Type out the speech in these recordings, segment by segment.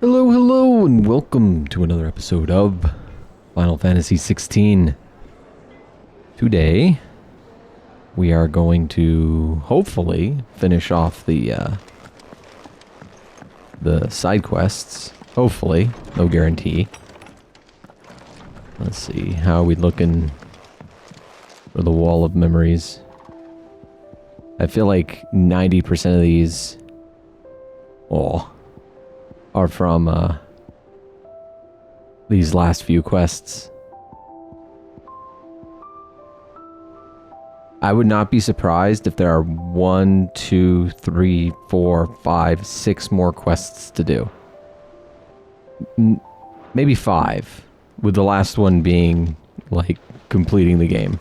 Hello, hello, and welcome to another episode of Final Fantasy XVI. Today, we are going to hopefully finish off the side quests. Hopefully, no guarantee. Let's see, how are we looking for the wall of memories? I feel like 90% of these, are from these last few quests. I would not be surprised if there are 1, 2, 3, 4, 5, 6 more quests to do. Maybe 5, with the last one being, like, completing the game.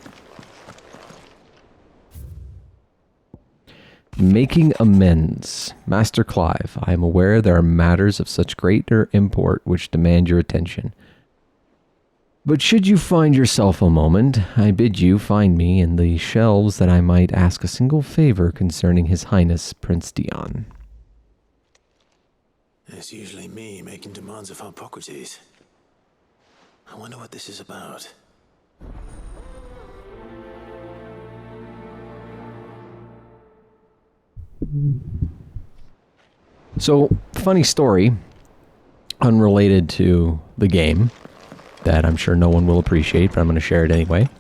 Making amends. Master Clive, I am aware there are matters of such greater import which demand your attention. But should you find yourself a moment, I bid you find me in the shelves that I might ask a single favor concerning His Highness Prince Dion. It's usually me making demands of Hippocrates. I wonder what this is about. So, funny story, unrelated to the game, that I'm sure no one will appreciate, but I'm going to share it anyway.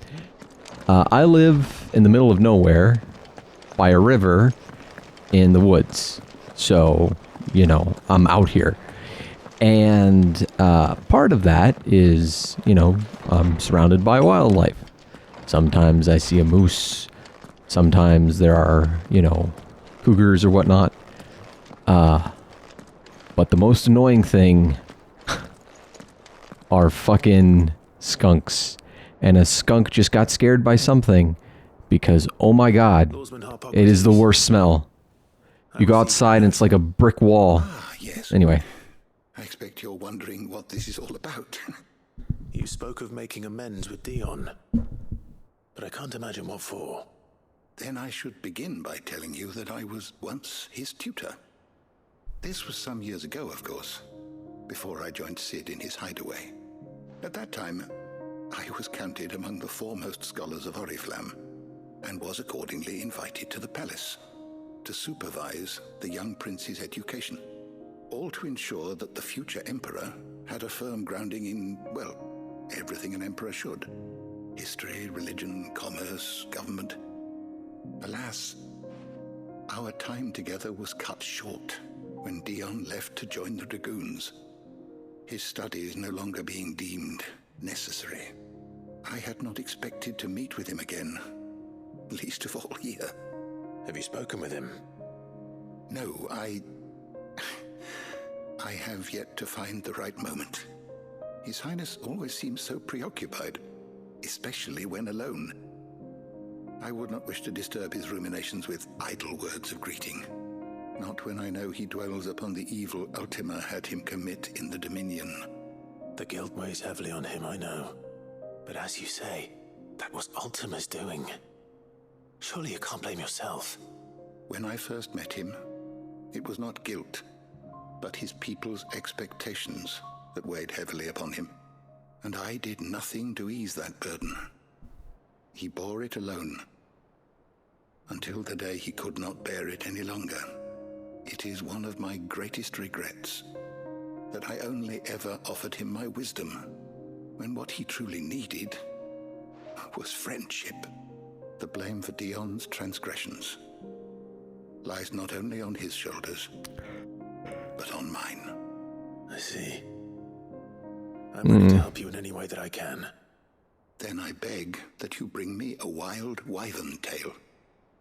I live in the middle of nowhere, by a river, in the woods. So, you know, I'm out here. And part of that is, you know, I'm surrounded by wildlife. Sometimes I see a moose. Sometimes there are, you know, cougars or whatnot. But the most annoying thing are fucking skunks. And a skunk just got scared by something because, oh my god, it is the worst smell. You go outside and it's like a brick wall. Ah, yes. Anyway. I expect you're wondering what this is all about. You spoke of making amends with Dion, but I can't imagine what for. Then I should begin by telling you that I was once his tutor. This was some years ago, of course, before I joined Sid in his hideaway. At that time, I was counted among the foremost scholars of Oriflamme, and was accordingly invited to the palace to supervise the young prince's education, all to ensure that the future emperor had a firm grounding in, well, everything an emperor should. History, religion, commerce, government. Alas, our time together was cut short when Dion left to join the Dragoons, his studies no longer being deemed necessary. I had not expected to meet with him again, least of all here. Have you spoken with him? No, I have yet to find the right moment. His Highness always seems so preoccupied, especially when alone. I would not wish to disturb his ruminations with idle words of greeting. Not when I know he dwells upon the evil Ultima had him commit in the Dominion. The guilt weighs heavily on him, I know. But as you say, that was Ultima's doing. Surely you can't blame yourself. When I first met him, it was not guilt, but his people's expectations that weighed heavily upon him. And I did nothing to ease that burden. He bore it alone, until the day he could not bear it any longer. It is one of my greatest regrets that I only ever offered him my wisdom, when what he truly needed was friendship. The blame for Dion's transgressions lies not only on his shoulders, but on mine. I see. I'm ready to help you in any way that I can. Then I beg that you bring me a wild wyvern tail.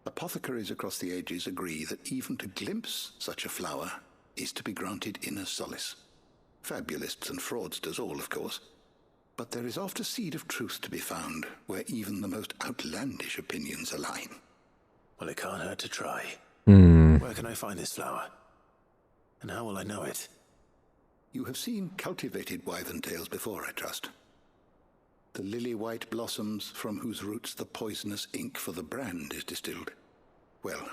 Apothecaries across the ages agree that even to glimpse such a flower is to be granted inner solace. Fabulists and fraudsters all, of course. But there is oft a seed of truth to be found where even the most outlandish opinions align. Well, it can't hurt to try. Where can I find this flower? And how will I know it? You have seen cultivated wyvern tails before, I trust. The lily-white blossoms from whose roots the poisonous ink for the brand is distilled. Well,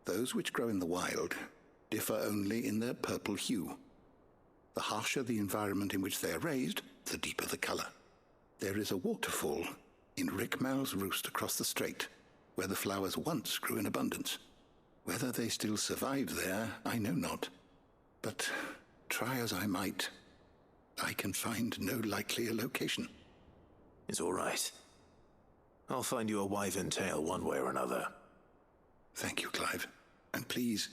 those which grow in the wild differ only in their purple hue. The harsher the environment in which they are raised, the deeper the color. There is a waterfall in Rickmal's roost across the strait, where the flowers once grew in abundance. Whether they still survive there, I know not. But try as I might, I can find no likelier location. It's all right. I'll find you a wyvern tail one way or another. Thank you, Clive. And please,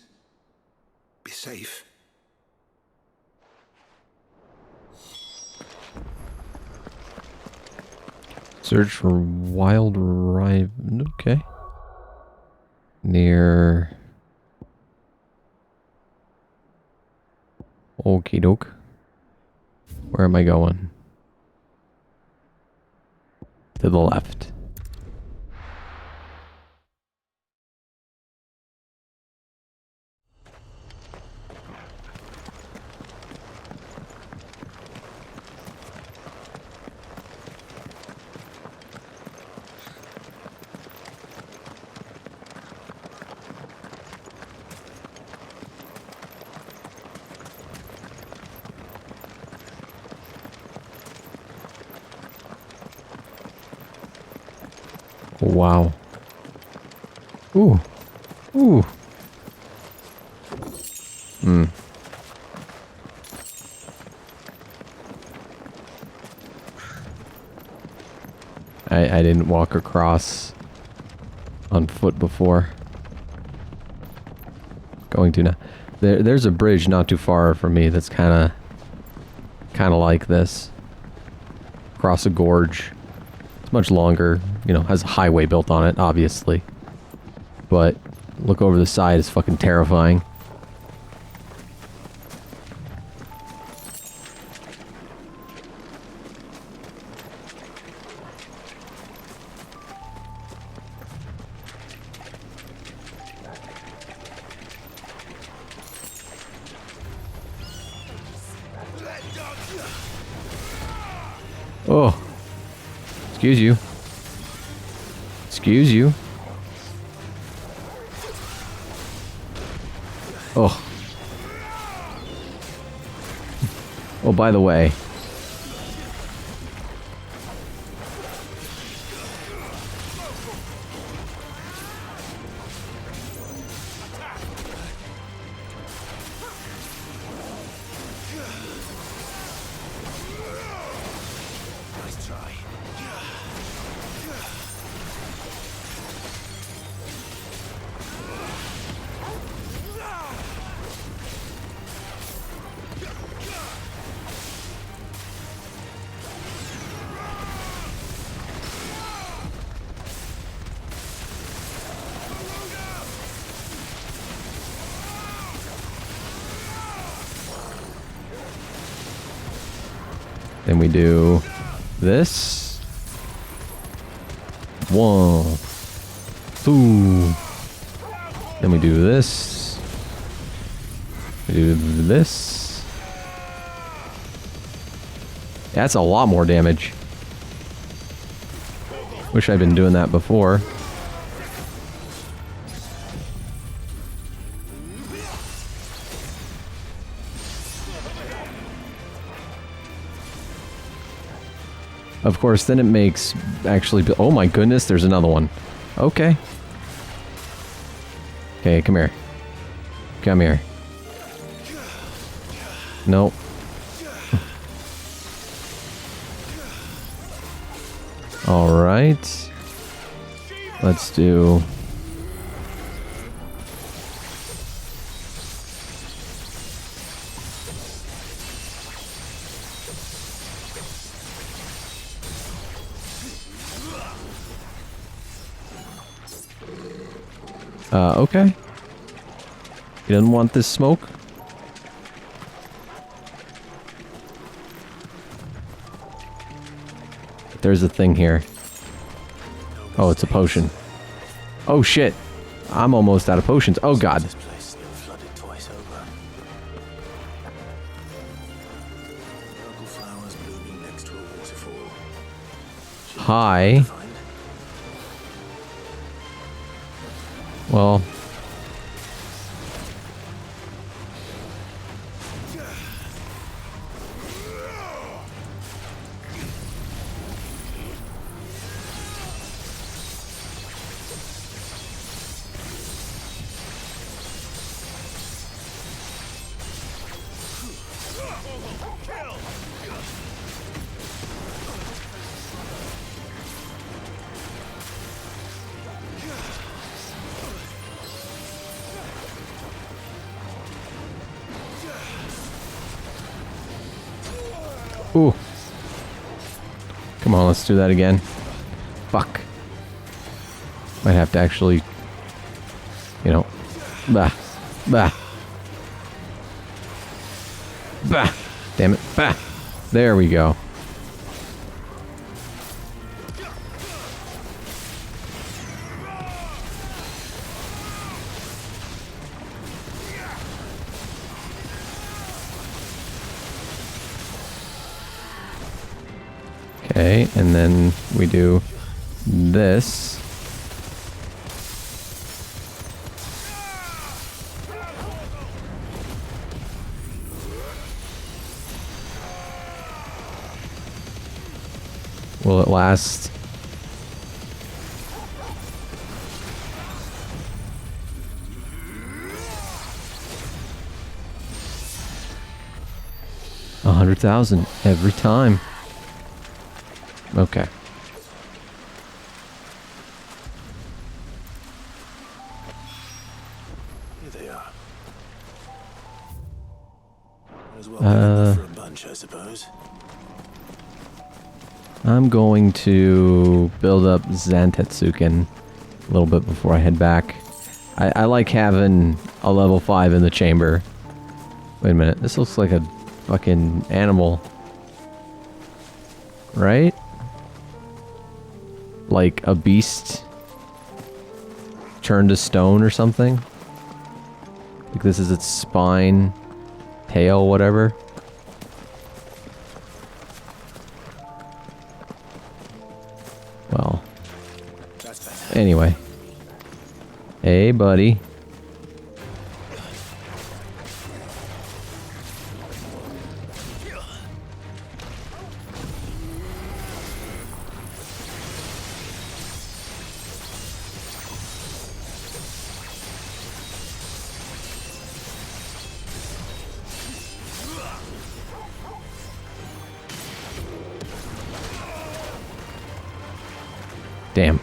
be safe. Search for wild rive. Okay. Near. Okie doke. Where am I going? To the left. Wow. Ooh. Ooh. Hmm. I didn't walk across on foot before. Going to now. There's a bridge not too far from me that's kind of like this. Across a gorge. It's much longer, you know, has a highway built on it, obviously. But look over the side, it's fucking terrifying. Oh. Excuse you. Excuse you. Oh. Oh, by the way. Nice try. Then we do this. 1, 2. Then we do this. We do this. That's a lot more damage. Wish I'd been doing that before. Of course, then it makes actually... Oh my goodness, there's another one. Okay. Okay, come here. Come here. Nope. Alright. Let's do... okay. He doesn't want this smoke. There's a thing here. Oh, it's a potion. Oh shit. I'm almost out of potions. Oh god. This place has been flooded twice over. Purple flowers blooming next to a waterfall. Hi. Well. Ooh. Come on, let's do that again. Fuck. Might have to actually, you know, bah, bah, bah. Damn it, bah. There we go. Okay, and then we do this. Will it last? $100,000 every time. Okay. Here they are. As well get enough for a bunch, I suppose. I'm going to build up Zantetsuken a little bit before I head back. I like having a level 5 in the chamber. Wait a minute, this looks like a fucking animal. Right? Like a beast turned to stone or something. Like this is its spine, tail, whatever. Well, anyway. Hey, buddy. Damn.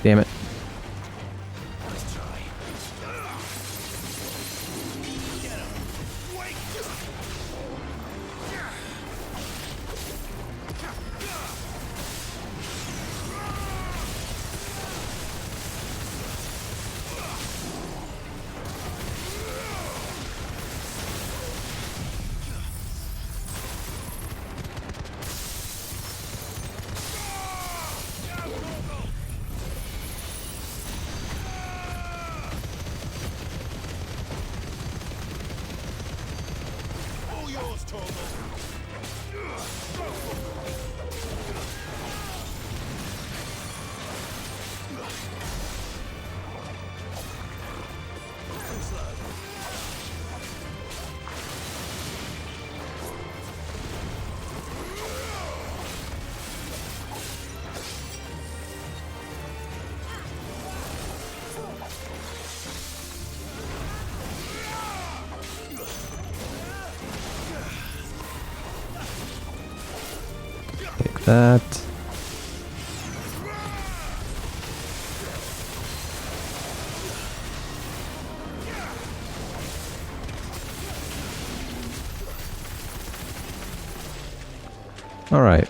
Damn it. Take that. All right.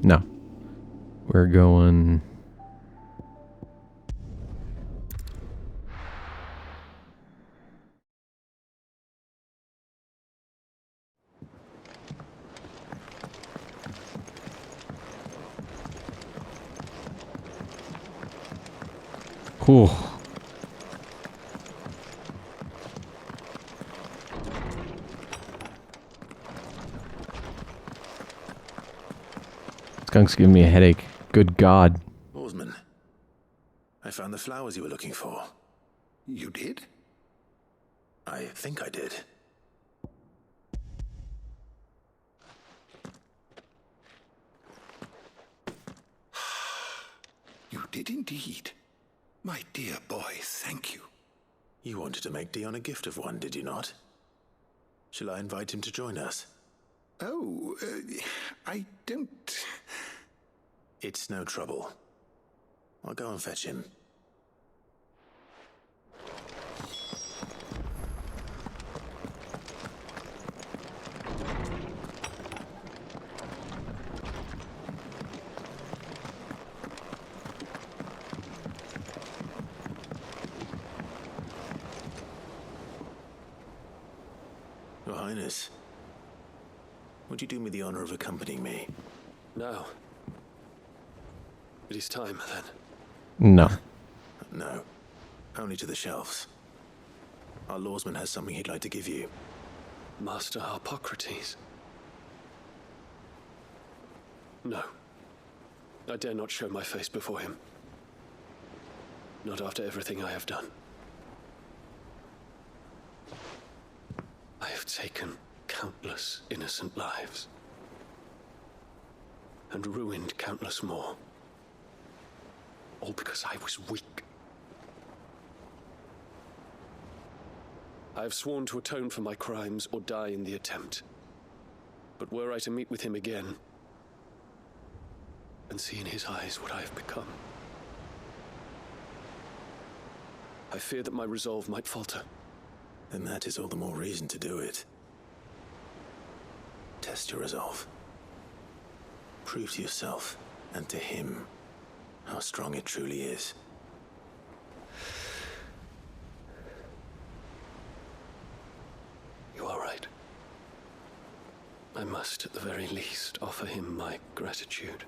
No. We're going... Whew. Skunk's giving me a headache. Good God. Oarsman, I found the flowers you were looking for. You did? I think I did. You did indeed. My dear boy, thank you. You wanted to make Dion a gift of one, did you not? Shall I invite him to join us? Oh, I don't... It's no trouble. I'll go and fetch him. Your Highness, would you do me the honor of accompanying me? Now. It is time, then. No. No, only to the shelves. Our lawsman has something he'd like to give you. Master Harpocrates. No. I dare not show my face before him. Not after everything I have done. I have taken countless innocent lives. And ruined countless more. All because I was weak. I have sworn to atone for my crimes or die in the attempt. But were I to meet with him again, and see in his eyes what I have become, I fear that my resolve might falter. Then that is all the more reason to do it. Test your resolve. Prove to yourself and to him how strong it truly is. You are right. I must, at the very least, offer him my gratitude.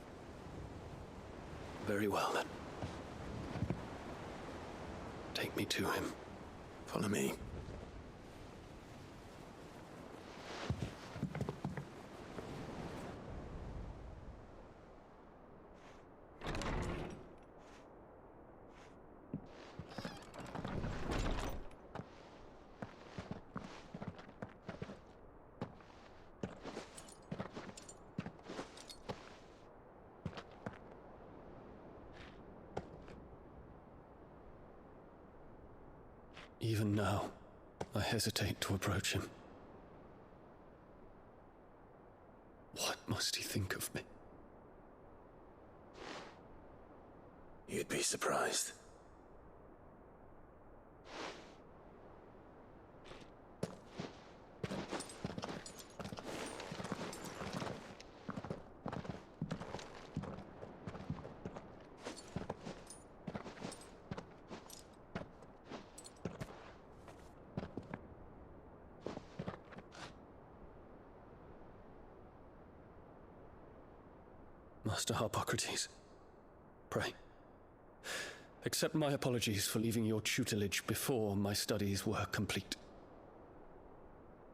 Very well, then. Take me to him. Follow me. Even now, I hesitate to approach him. What must he think of me? You'd be surprised. Master Harpocrates, pray, accept my apologies for leaving your tutelage before my studies were complete.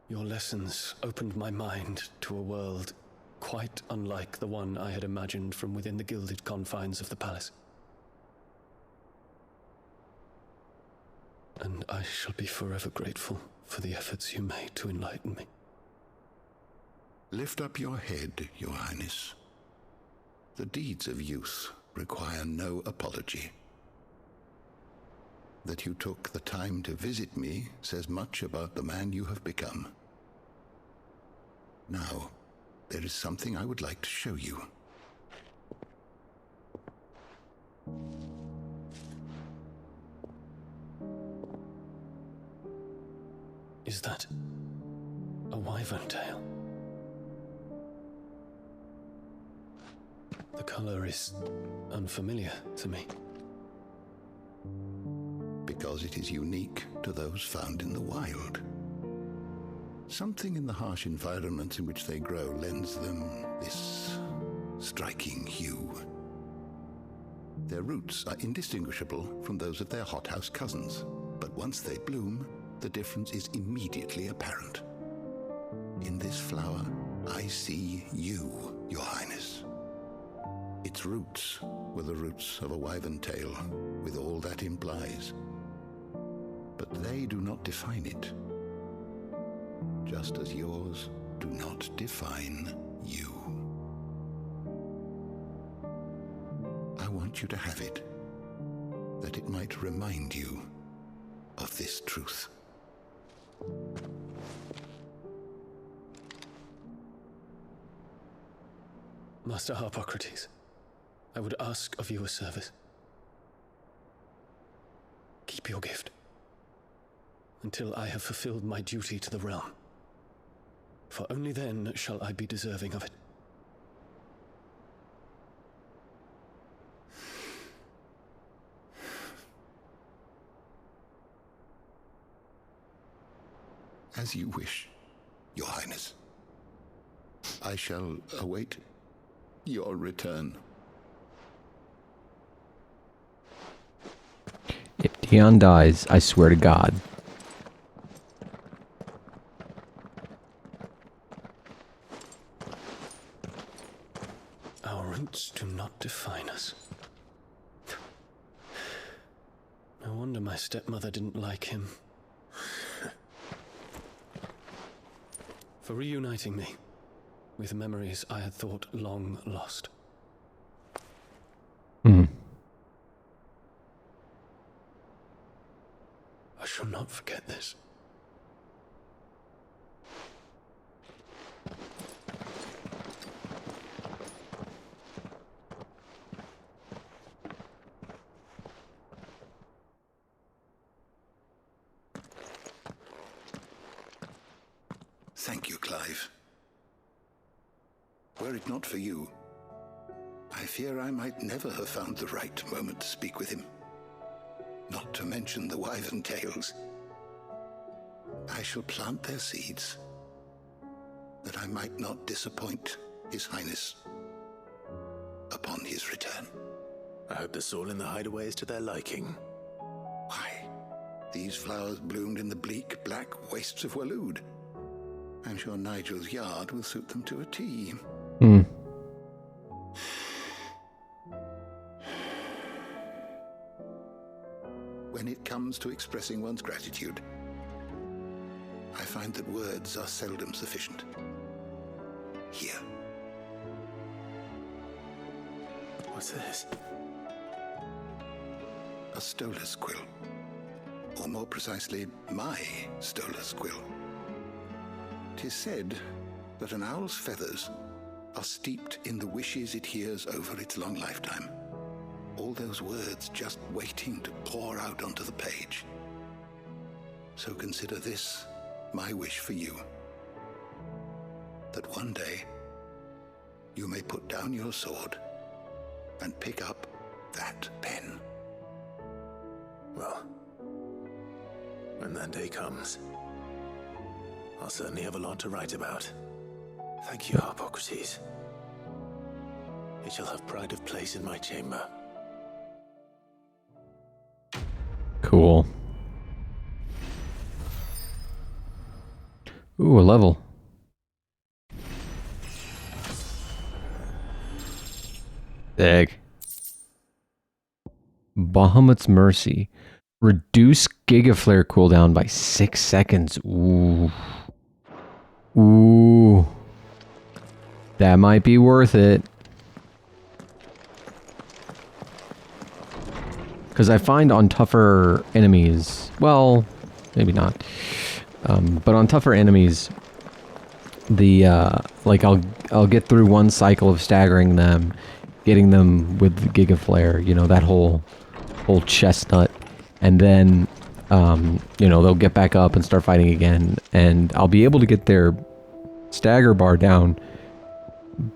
Your lessons opened my mind to a world quite unlike the one I had imagined from within the gilded confines of the palace. And I shall be forever grateful for the efforts you made to enlighten me. Lift up your head, Your Highness. The deeds of youth require no apology. That you took the time to visit me says much about the man you have become. Now, there is something I would like to show you. Is that a wyvern tail? The color is unfamiliar to me. Because it is unique to those found in the wild. Something in the harsh environments in which they grow lends them this striking hue. Their roots are indistinguishable from those of their hothouse cousins, but once they bloom, the difference is immediately apparent. In this flower, I see you, Your Highness. Its roots were the roots of a wyvern tale, with all that implies. But they do not define it, just as yours do not define you. I want you to have it, that it might remind you of this truth. Master Harpocrates, I would ask of you a service. Keep your gift until I have fulfilled my duty to the realm, for only then shall I be deserving of it. As you wish, Your Highness. I shall await your return. If Dion dies, I swear to God. Our roots do not define us. No wonder my stepmother didn't like him. For reuniting me with memories I had thought long lost. Hmm. I shall not forget this. Thank you, Clive. Were it not for you, I fear I might never have found the right moment to speak with him. Not to mention the wyvern tales. I shall plant their seeds, that I might not disappoint His Highness upon his return. I hope the soil in the hideaway is to their liking. Why, these flowers bloomed in the bleak, black wastes of Waloed. I'm sure Nigel's yard will suit them to a T. Hmm. When it comes to expressing one's gratitude, I find that words are seldom sufficient. Here. What's this? A Stolas quill. Or more precisely, my Stolas quill. 'Tis said that an owl's feathers are steeped in the wishes it hears over its long lifetime. All those words just waiting to pour out onto the page. So consider this my wish for you. That one day you may put down your sword and pick up that pen. Well, when that day comes, I'll certainly have a lot to write about. Thank you, Harpocrates. It shall have pride of place in my chamber. Cool. Ooh, a level. Sick. Bahamut's Mercy. Reduce Gigaflare cooldown by 6 seconds. Ooh. Ooh. That might be worth it. Because I find on tougher enemies, well, maybe not, but on tougher enemies, the, like I'll get through one cycle of staggering them, getting them with the Gigaflare, you know, that whole chestnut, and then, you know, they'll get back up and start fighting again, and I'll be able to get their stagger bar down,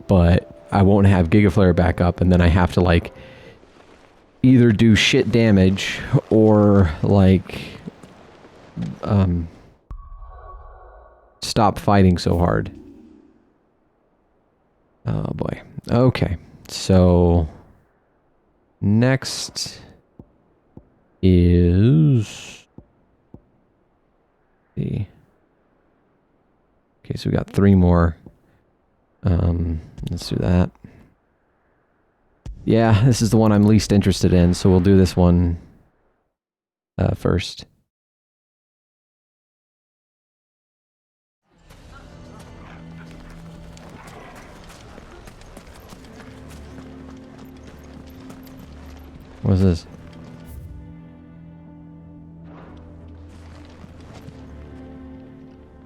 but I won't have Gigaflare back up, and then I have to, like, either do shit damage or, like, stop fighting so hard. Oh boy. Okay. So next is the okay, so we got 3 more. Let's do that. Yeah, this is the one I'm least interested in, so we'll do this one first. What's this?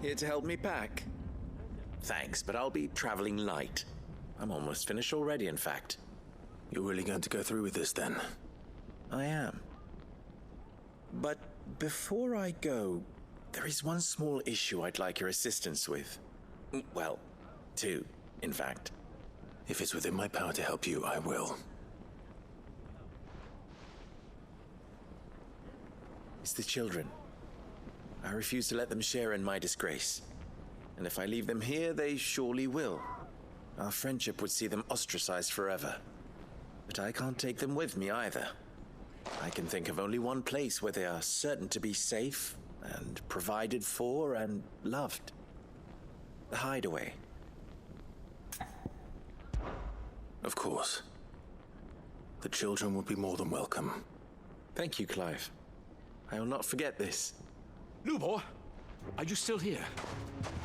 Here to help me pack? Thanks, but I'll be traveling light. I'm almost finished already, in fact. You're really going to go through with this then? I am. But before I go, there is one small issue I'd like your assistance with. Well, two, in fact. If it's within my power to help you, I will. It's the children. I refuse to let them share in my disgrace. And if I leave them here, they surely will. Our friendship would see them ostracized forever. But I can't take them with me either. I can think of only one place where they are certain to be safe and provided for and loved. The Hideaway. Of course. The children would be more than welcome. Thank you, Clive. I will not forget this. Lubor, are you still here?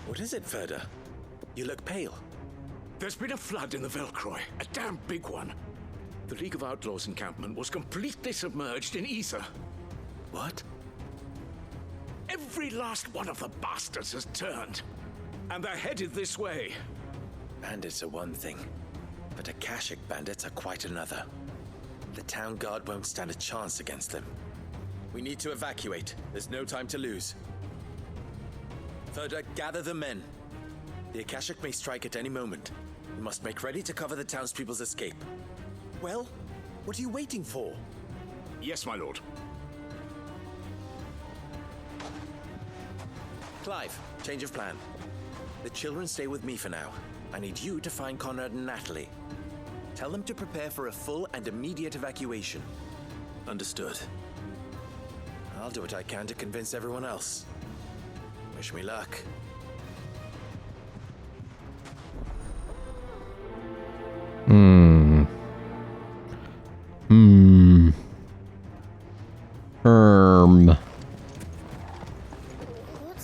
What is it, Verda? You look pale. There's been a flood in the Velcroy, a damn big one. The League of Outlaws encampment was completely submerged in ether. What? Every last one of the bastards has turned, and they're headed this way. Bandits are one thing, but Akashic bandits are quite another. The town guard won't stand a chance against them. We need to evacuate. There's no time to lose. Verda, gather the men. The Akashic may strike at any moment. We must make ready to cover the townspeople's escape. Well, what are you waiting for? Yes, my lord. Clive, change of plan. The children stay with me for now. I need you to find Conrad and Natalie. Tell them to prepare for a full and immediate evacuation. Understood. I'll do what I can to convince everyone else. Wish me luck.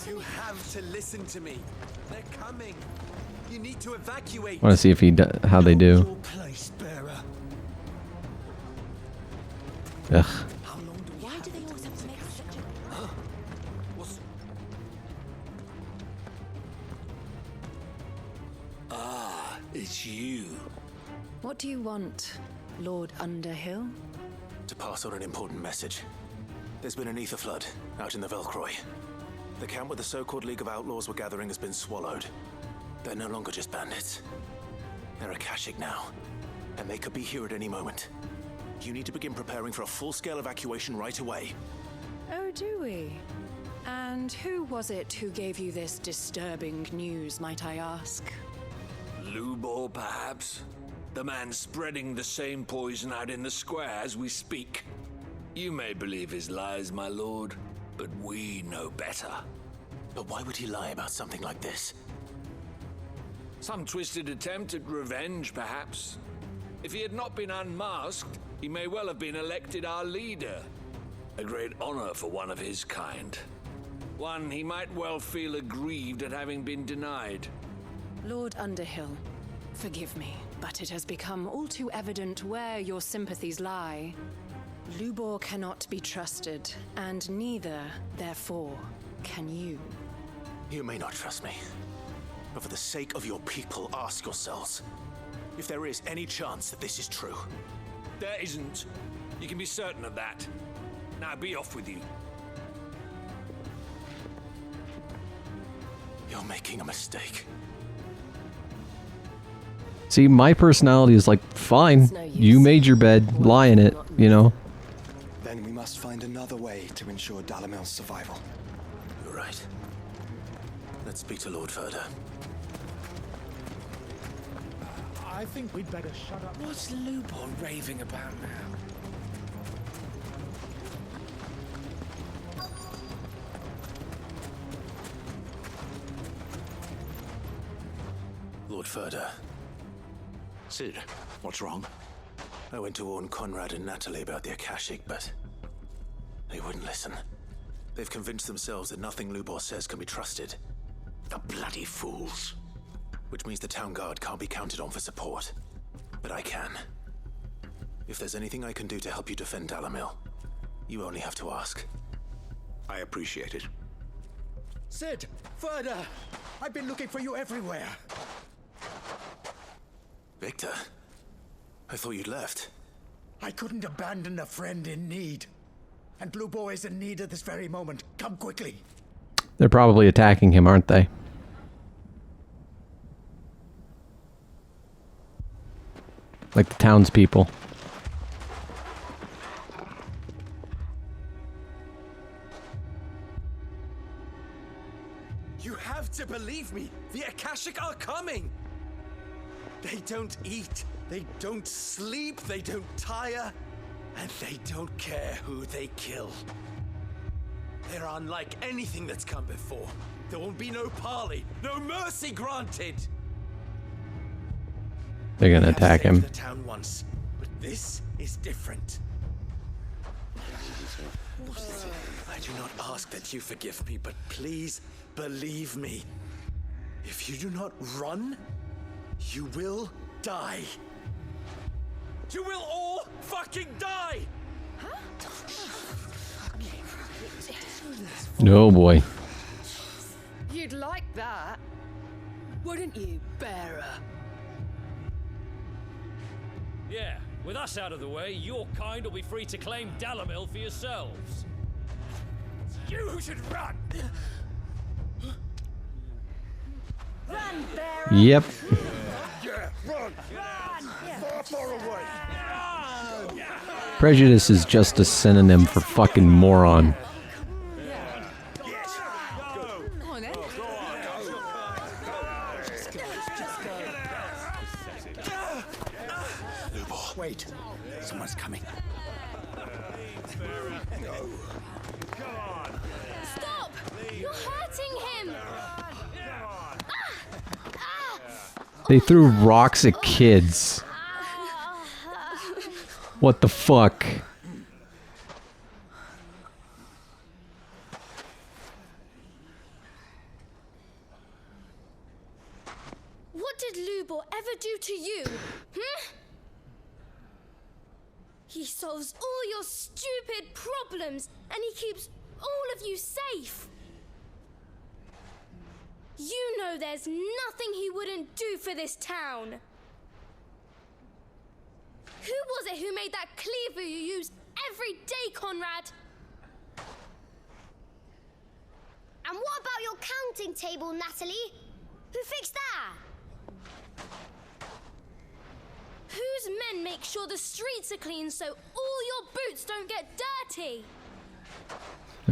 You have to listen to me. They're coming. You need to evacuate. I want to see if how they do. Your place, bearer. Ugh. How long do we Why do they always have to make such a... What's... It's you. What do you want, Lord Underhill? To pass on an important message. There's been an ether flood out in the Velcroy. The camp where the so-called League of Outlaws were gathering has been swallowed. They're no longer just bandits. They're Akashic now, and they could be here at any moment. You need to begin preparing for a full-scale evacuation right away. Oh, do we? And who was it who gave you this disturbing news, might I ask? Lubor, perhaps? The man spreading the same poison out in the square as we speak. You may believe his lies, my lord, but we know better. But why would he lie about something like this? Some twisted attempt at revenge, perhaps. If he had not been unmasked, he may well have been elected our leader. A great honor for one of his kind. One he might well feel aggrieved at having been denied. Lord Underhill, forgive me, but it has become all too evident where your sympathies lie. Lubor cannot be trusted, and neither, therefore, can you. You may not trust me, but for the sake of your people, ask yourselves if there is any chance that this is true. There isn't. You can be certain of that. Now be off with you. You're making a mistake. See, my personality is like, fine, you made your bed, lie in it, you know? Then we must find another way to ensure Dalamel's survival. You're right. Let's speak to Lord Verda. I think we'd better shut up. What's Lubor raving about now? Lord Verda. Sid, what's wrong? I went to warn Conrad and Natalie about the Akashic, but they wouldn't listen. They've convinced themselves that nothing Lubor says can be trusted. The bloody fools. Which means the town guard can't be counted on for support. But I can. If there's anything I can do to help you defend Dalamil, you only have to ask. I appreciate it. Sid! Further! I've been looking for you everywhere. Victor? I thought you'd left. I couldn't abandon a friend in need. And Lubor is in need at this very moment. Come quickly. They're probably attacking him, aren't they? Like the townspeople. You have to believe me. The Akashic are coming. They don't eat. They don't sleep. They don't tire. And they don't care who they kill. They're unlike anything that's come before. There won't be no parley, no mercy granted. They're gonna attack him. The town once, but this is different. I do not ask that you forgive me, but please believe me. If you do not run, you will die. You will all fucking die! No boy. You'd like that, wouldn't you, bearer? Yeah, with us out of the way, your kind will be free to claim Dalamil for yourselves. You should run! Run, bearer! Yep. Yeah, run! Far, far away! Prejudice is just a synonym for fucking moron. Come on, then. Wait. Someone's coming. Stop! You're hurting him! They threw rocks at kids. What the fuck? What did Lubor ever do to you? He solves all your stupid problems, and he keeps all of you safe. You know there's nothing he wouldn't do for this town. Who was it who made that cleaver you use every day, Conrad? And what about your counting table, Natalie? Who fixed that? Whose men make sure the streets are clean so all your boots don't get dirty?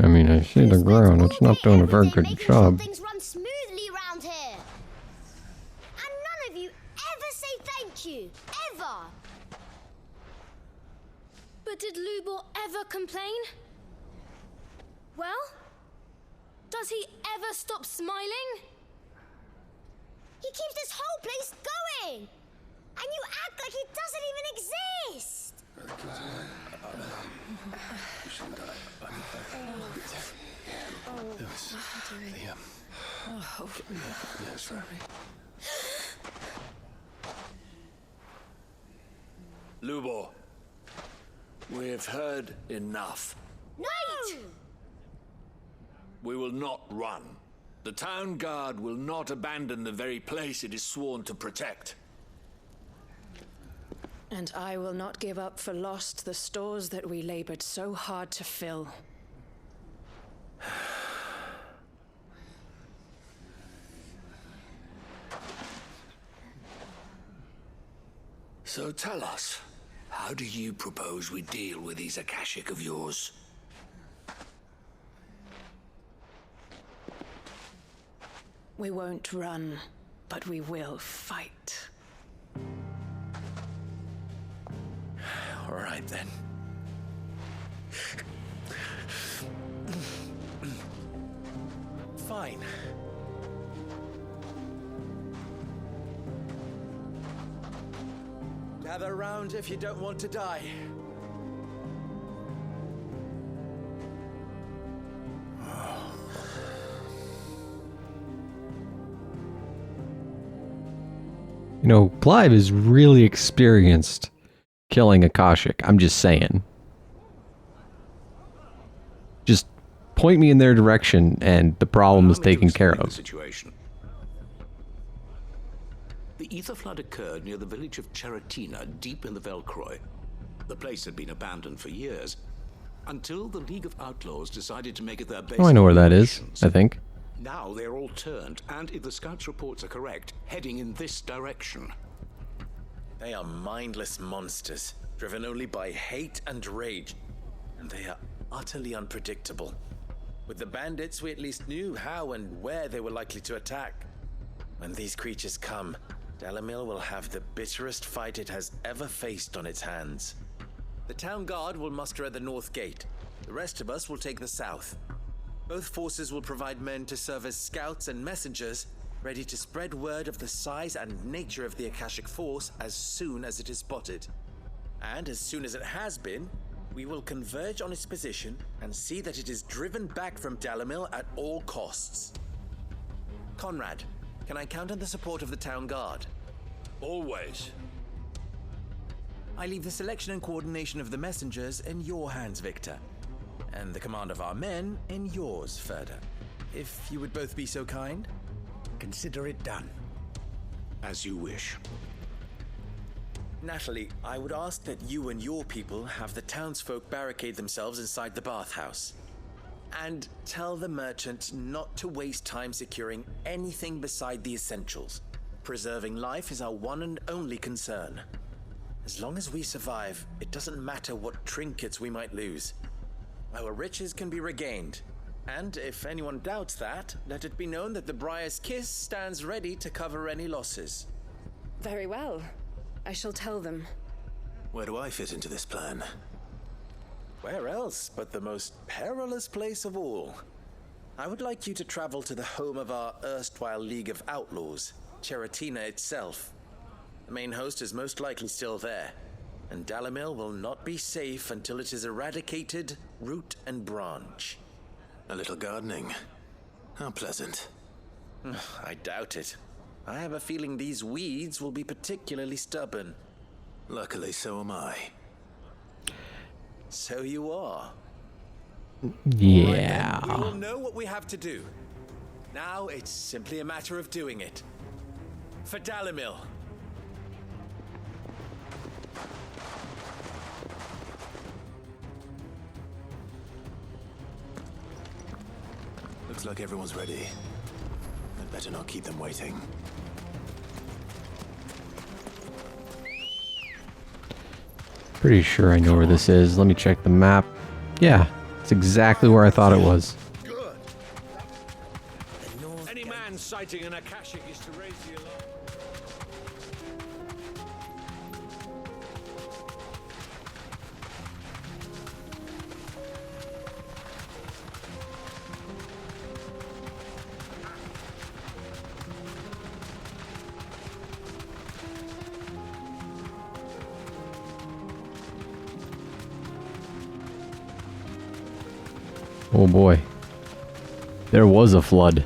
I mean, I see the ground. It's not doing a very good job. Things run smoothly around here. And none of you ever say thank you. Ever. But did Lubor ever complain? Well, does he ever stop smiling? He keeps this whole place going. And you act like he doesn't even exist. Lubor, we've heard enough. Wait! We will not run. The town guard will not abandon the very place it is sworn to protect. And I will not give up for lost the stores that we labored so hard to fill. So tell us, how do you propose we deal with these Akashic of yours? We won't run, but we will fight. All right, then. Fine. Gather round if you don't want to die. You know, Clive is really experienced killing Akashic. I'm just saying. Just point me in their direction and the problem is taken care of. Situation. The ether flood occurred near the village of Cheratina, deep in the Velcroy. The place had been abandoned for years, until the League of Outlaws decided to make it their base. Oh, I know where that is, I think. Now they're all turned, and if the scouts' reports are correct, heading in this direction. They are mindless monsters, driven only by hate and rage, and they are utterly unpredictable. With the bandits, we at least knew how and where they were likely to attack. When these creatures come, Dalamil will have the bitterest fight it has ever faced on its hands. The town guard will muster at the north gate. The rest of us will take the south. Both forces will provide men to serve as scouts and messengers, ready to spread word of the size and nature of the Akashic force as soon as it is spotted. And as soon as it has been, we will converge on its position and see that it is driven back from Dalamil at all costs. Conrad, can I count on the support of the town guard? Always. I leave the selection and coordination of the messengers in your hands, Victor. And the command of our men in yours, Ferda. If you would both be so kind. Consider it done. As you wish. Natalie, I would ask that you and your people have the townsfolk barricade themselves inside the bathhouse. And tell the merchant not to waste time securing anything beside the essentials. Preserving life is our one and only concern. As long as we survive, it doesn't matter what trinkets we might lose. Our riches can be regained. And if anyone doubts that, let it be known that the Briar's Kiss stands ready to cover any losses. Very well. I shall tell them. Where do I fit into this plan? Where else but the most perilous place of all? I would like you to travel to the home of our erstwhile League of Outlaws, Cheratina itself. The main host is most likely still there, and Dalamil will not be safe until it is eradicated, root and branch. A little gardening. How pleasant. I doubt it. I have a feeling these weeds will be particularly stubborn. Luckily, so am I. So you are. Yeah. All right, we will know what we have to do. Now it's simply a matter of doing it. For Dalamil. Looks like everyone's ready. I'd better not keep them waiting. Pretty sure I know where this is. Let me check the map. Yeah, it's exactly where I thought it was. Good. Any man sighting an Akashic is to raise the alarm. Oh boy. There was a flood.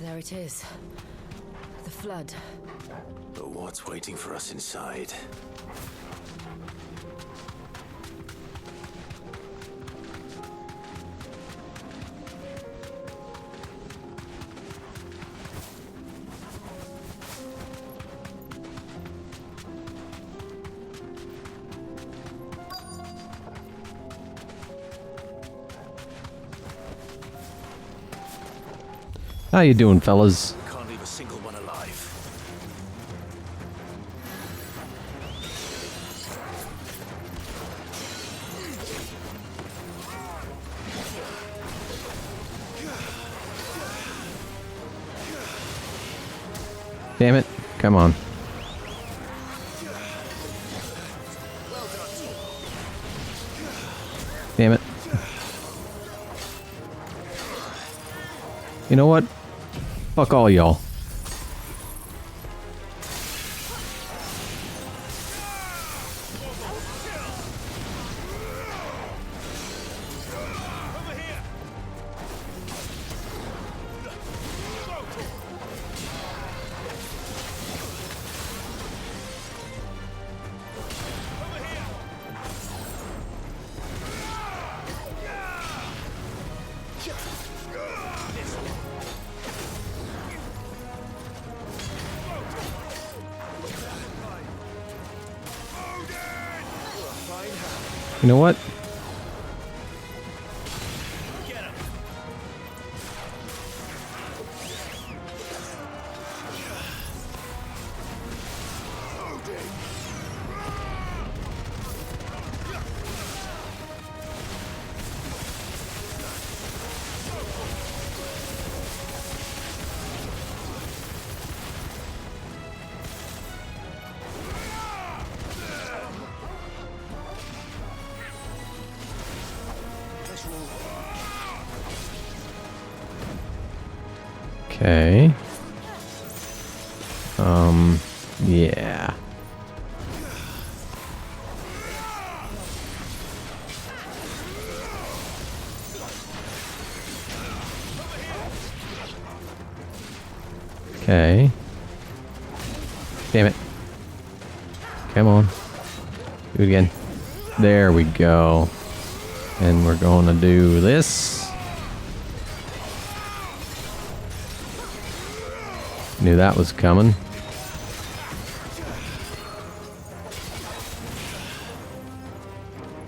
There it is. The flood. But what's waiting for us inside? How you doing, fellas? Can't leave a single one alive. Damn it. Come on. Damn it. You know what? Fuck all y'all. You know what? Okay. Yeah. Okay. Damn it. Come on. Do it again. There we go. And we're going to do this. Knew that was coming.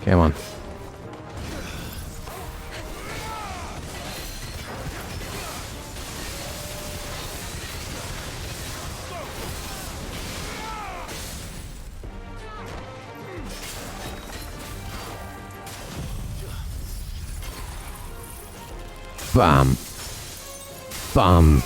Come on. Bam. Bam.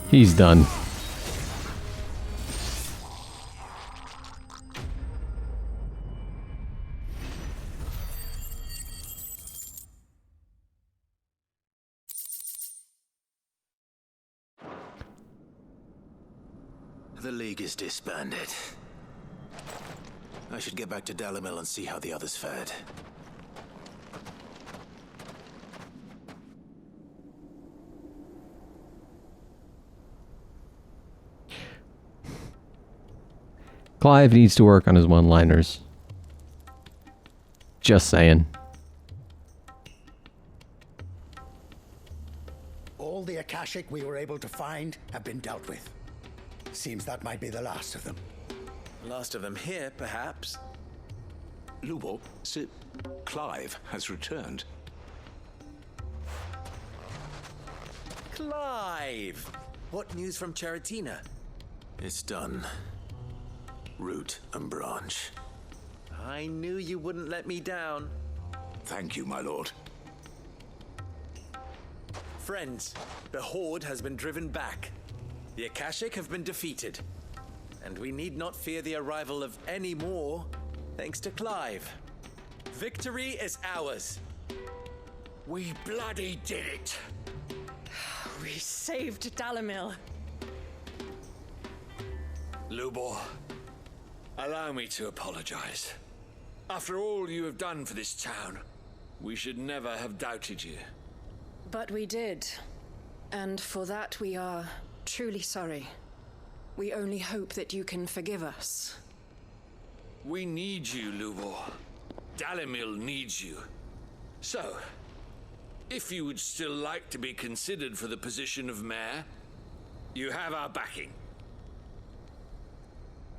He's done. The League is disbanded. I should get back to Dalimil and see how the others fared. Clive needs to work on his one-liners. Just saying. All the Akashic we were able to find have been dealt with. Seems that might be the last of them. Last of them here, perhaps. Lubo, Sir Clive has returned. Clive! What news from Charatina? It's done. Root and branch. I knew you wouldn't let me down. Thank you, my lord. Friends, the Horde has been driven back. The Akashic have been defeated. And we need not fear the arrival of any more, thanks to Clive. Victory is ours. We bloody did it. We saved Dalimil. Lubor, allow me to apologize. After all you have done for this town, we should never have doubted you. But we did. And for that we are truly sorry. We only hope that you can forgive us. We need you, Lubor. Dalimil needs you. So, if you would still like to be considered for the position of mayor, you have our backing.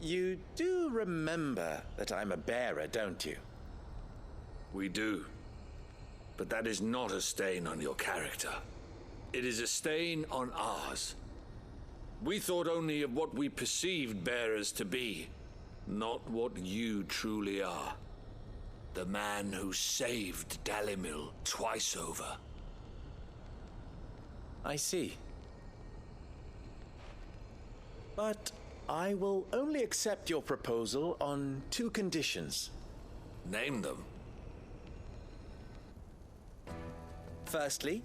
You do remember that I'm a bearer, don't you? We do. But that is not a stain on your character. It is a stain on ours. We thought only of what we perceived bearers to be, not what you truly are. The man who saved Dalimil twice over. I see. But I will only accept your proposal on 2 conditions. Name them. Firstly,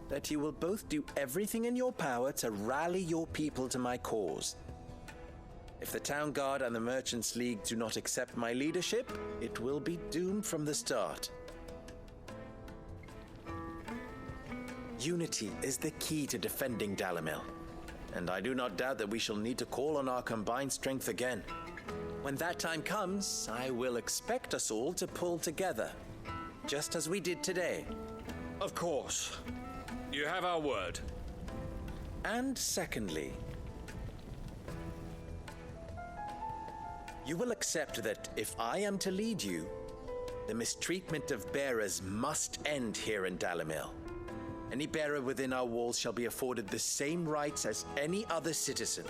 that you will both do everything in your power to rally your people to my cause. If the Town Guard and the Merchants League do not accept my leadership, it will be doomed from the start. Unity is the key to defending Dalimil, and I do not doubt that we shall need to call on our combined strength again. When that time comes, I will expect us all to pull together, just as we did today. Of course. You have our word. And secondly, you will accept that if I am to lead you, the mistreatment of bearers must end here in Dalimil. Any bearer within our walls shall be afforded the same rights as any other citizen.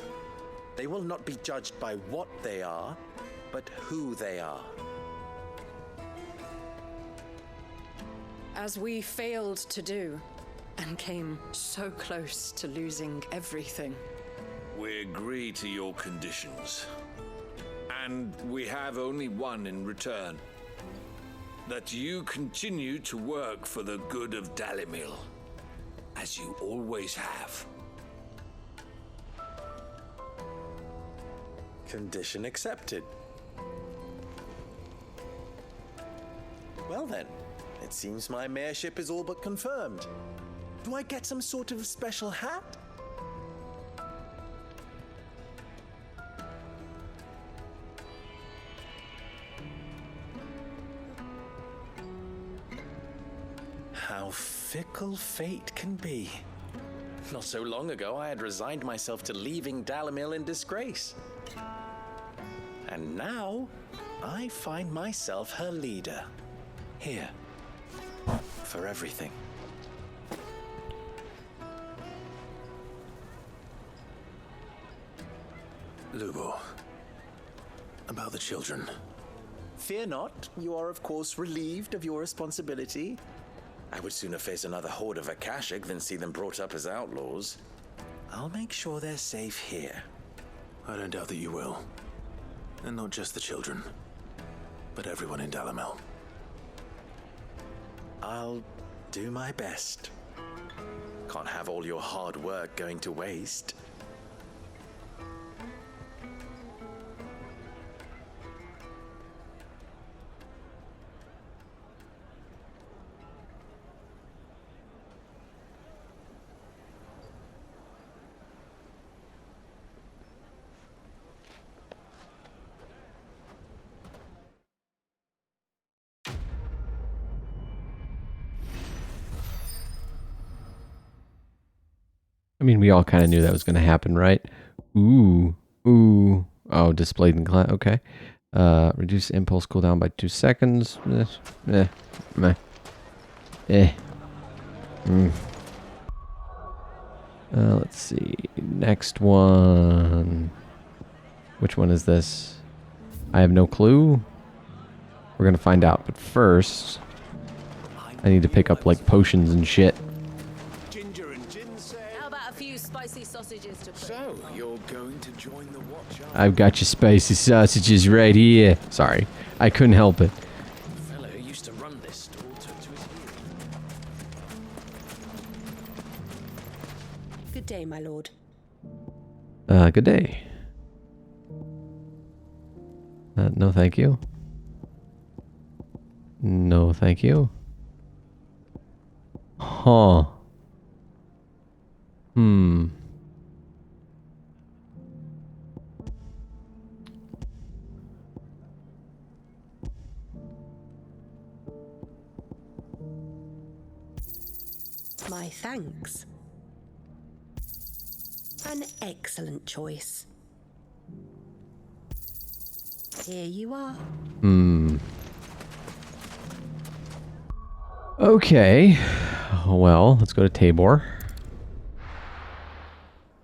They will not be judged by what they are, but who they are. As we failed to do, and came so close to losing everything. We agree to your conditions. And we have only one in return. That you continue to work for the good of Dalimil, as you always have. Condition accepted. Well then, it seems my mayorship is all but confirmed. Do I get some sort of special hat? How fickle fate can be. Not so long ago, I had resigned myself to leaving Dalimil in disgrace. And now, I find myself her leader. Here. For everything. Lubor, about the children. Fear not, you are of course relieved of your responsibility. I would sooner face another horde of Akashic than see them brought up as outlaws. I'll make sure they're safe here. I don't doubt that you will. And not just the children, but everyone in Dalimil. I'll do my best. Can't have all your hard work going to waste. I mean, we all kind of knew that was going to happen, right? Ooh. Ooh. Oh, displayed in class. Okay. Reduce impulse cooldown by 2 seconds. Meh. Let's see. Next one. Which one is this? I have no clue. We're going to find out. But first, I need to pick up, like, potions and shit. How about a few spicy sausages to put? So, you're going to join the watch? I've got your spicy sausages right here. Sorry. I couldn't help it. The fellow who used to run this stall took to his heels. Good day, my lord. Good day. No, thank you. No, thank you. Huh. My thanks. An excellent choice. Here you are. Okay. Well, let's go to Tabor.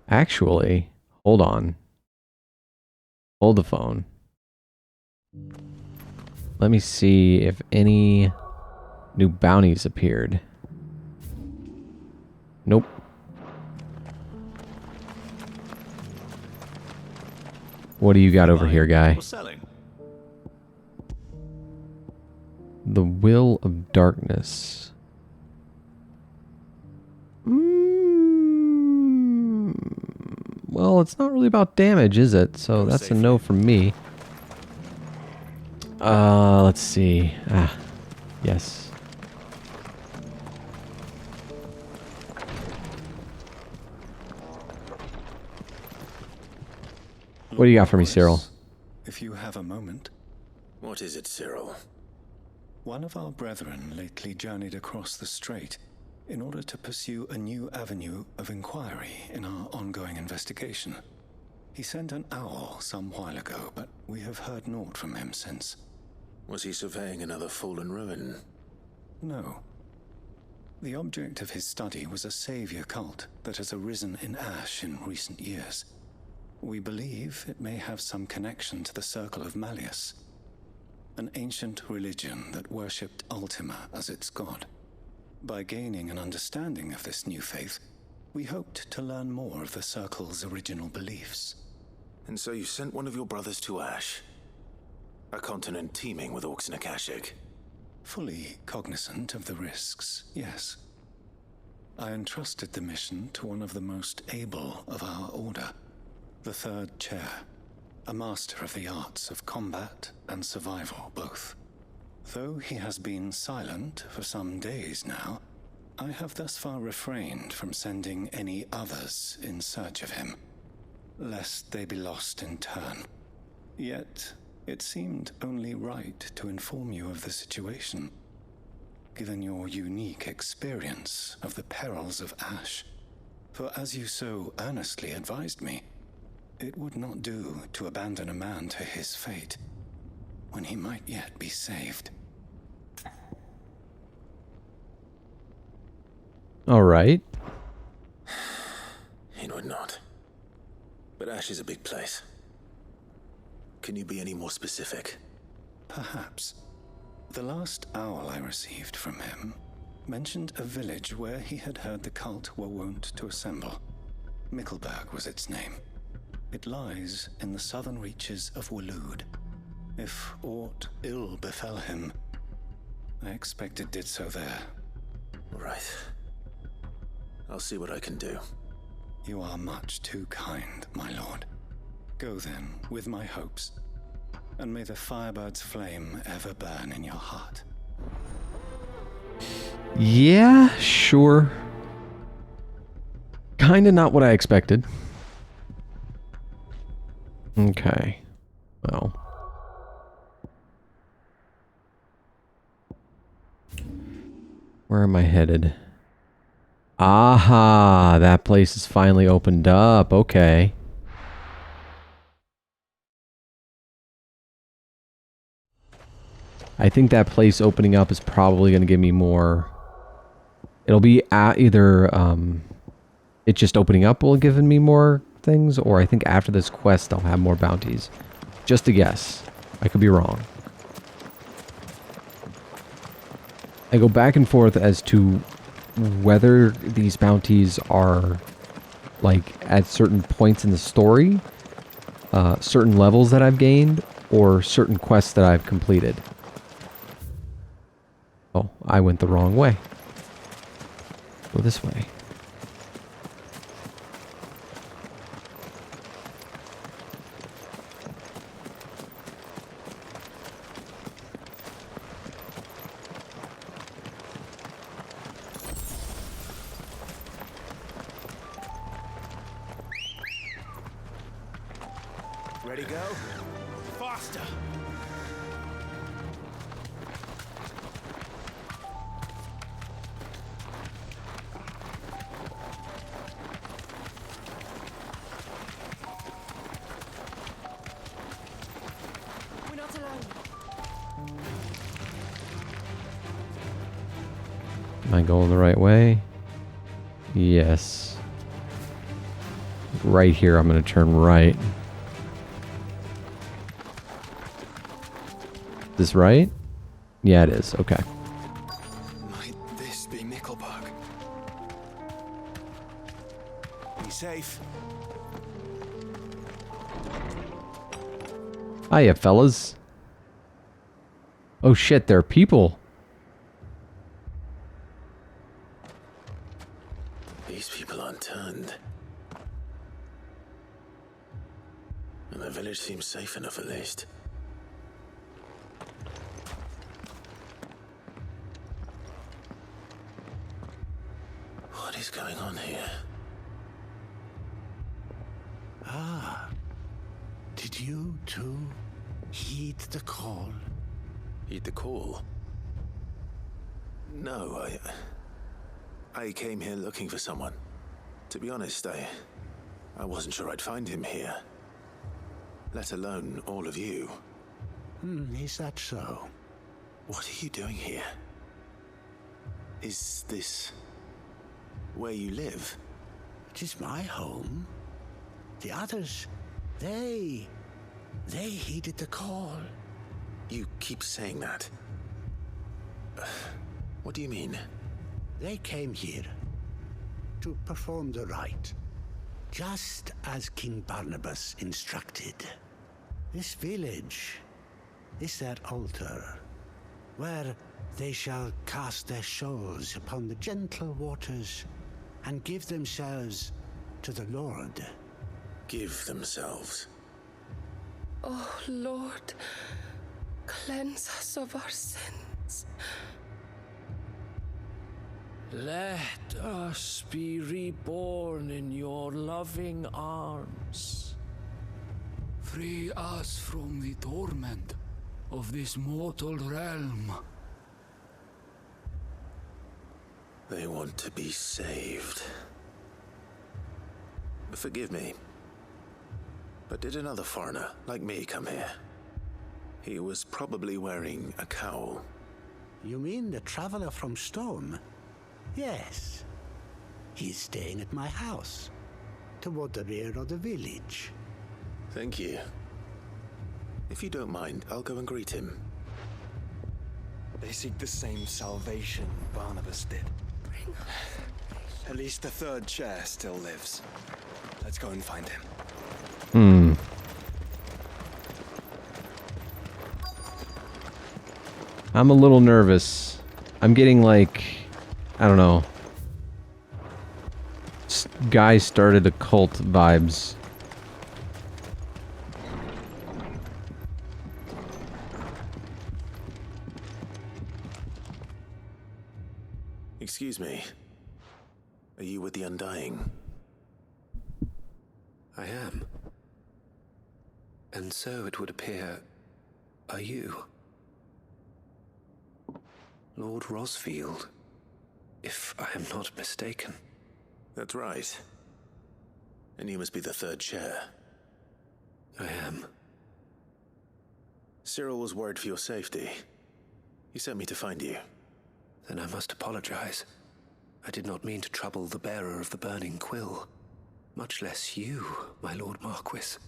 Actually, hold on. Hold the phone. Let me see if any new bounties appeared. Nope. What do you got over here, guy? We're selling. The Will of Darkness. Well, it's not really about damage, is it? So that's a no from me. Let's see. Yes. What do you got for me, Cyril? if you have a moment. What is it, Cyril? One of our brethren lately journeyed across the strait in order to pursue a new avenue of inquiry in our ongoing investigation. He sent an owl some while ago, but we have heard naught from him since. Was he surveying another fallen ruin? No. The object of his study was a savior cult that has arisen in Ash in recent years. We believe it may have some connection to the Circle of Malleus, an ancient religion that worshipped Ultima as its god. By gaining an understanding of this new faith, we hoped to learn more of the Circle's original beliefs. And so you sent one of your brothers to Ash, a continent teeming with orcs and Akashic. Fully cognizant of the risks, yes. I entrusted the mission to one of the most able of our order, the Third Chair, a master of the arts of combat and survival both. Though he has been silent for some days now, I have thus far refrained from sending any others in search of him, lest they be lost in turn. Yet, it seemed only right to inform you of the situation, given your unique experience of the perils of Ash. For as you so earnestly advised me, it would not do to abandon a man to his fate, when he might yet be saved. All right. It would not. But Ash is a big place. Can you be any more specific? Perhaps. The last owl I received from him mentioned a village where he had heard the cult were wont to assemble. Mickleburg was its name. It lies in the southern reaches of Waloed. If aught ill befell him, I expect it did so there. Right. I'll see what I can do. You are much too kind, my lord. Go then, with my hopes, and may the Firebird's flame ever burn in your heart. Yeah, sure. Kinda not what I expected. Okay. Well. Where am I headed? Aha! That place is finally opened up. Okay. I think that place opening up is probably going to give me more... It'll be either... it just opening up will give me more things, or I think after this quest I'll have more bounties. Just a guess. I could be wrong. I go back and forth as to whether these bounties are like at certain points in the story, certain levels that I've gained, or certain quests that I've completed. Oh, I went the wrong way. Go this way. Ready, go? Faster! We're not alone. Am I going the right way? Yes. Right here, I'm going to turn right. Is this right? Yeah, it is. Okay. Might this be Mickleburg? Be safe. Hiya, fellas. Oh shit, there are people. These people aren't turned. And the village seems safe enough at least. What is going on here? Ah. Did you too Heed the call. Heed the call? No, I came here looking for someone. To be honest, I wasn't sure I'd find him here. Let alone all of you. Is that so? What are you doing here? Is this where you live? It is my home. The others, they heeded the call. You keep saying that. What do you mean? They came here to perform the rite, just as King Barnabas instructed. This village is their altar, where they shall cast their souls upon the gentle waters and give themselves to the Lord. Give themselves? Oh, Lord, cleanse us of our sins. Let us be reborn in your loving arms. Free us from the torment of this mortal realm. They want to be saved. Forgive me, but did another foreigner like me come here? He was probably wearing a cowl. You mean the traveler from Stone? Yes. He's staying at my house, toward the rear of the village. Thank you. If you don't mind, I'll go and greet him. They seek the same salvation Barnabas did. At least the third chair still lives. Let's go and find him. I'm a little nervous. I'm getting like, I don't know, guy started a cult vibes. Excuse me. Are you with the Undying? I am. And so it would appear, are you? Lord Rosfield, if I am not mistaken. That's right. And you must be the third chair. I am. Cyril was worried for your safety. He sent me to find you. Then I must apologize. I did not mean to trouble the bearer of the burning quill. Much less you, my Lord Marquis.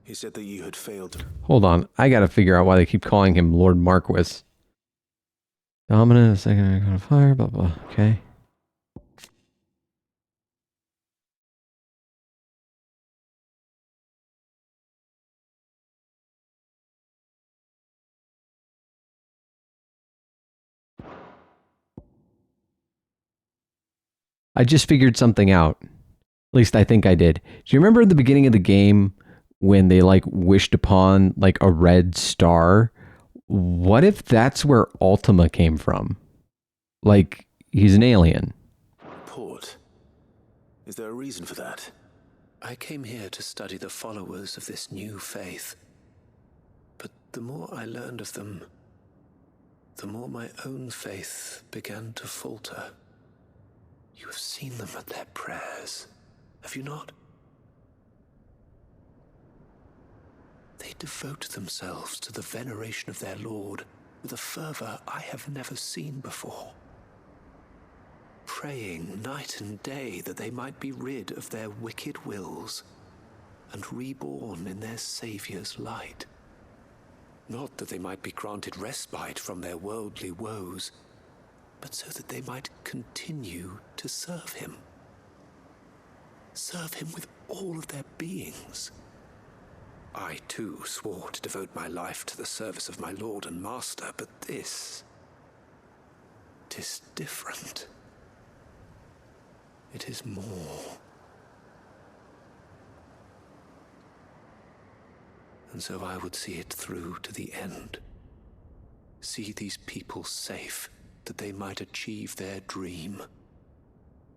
He said that you had failed. Hold on, I gotta figure out why they keep calling him Lord Marquis. Dominant, a second icon of fire, blah blah. Okay. I just figured something out. At least I think I did. Do you remember at the beginning of the game when they like wished upon like a red star? What if that's where Ultima came from? Like he's an alien. Port. Is there a reason for that? I came here to study the followers of this new faith. But the more I learned of them, the more my own faith began to falter. You have seen them at their prayers, have you not? They devote themselves to the veneration of their Lord with a fervor I have never seen before. Praying night and day that they might be rid of their wicked wills and reborn in their Saviour's light. Not that they might be granted respite from their worldly woes, but so that they might continue to serve him. Serve him with all of their beings. I, too, swore to devote my life to the service of my Lord and Master, but this... 'tis different. It is more. And so I would see it through to the end. See these people safe, that they might achieve their dream,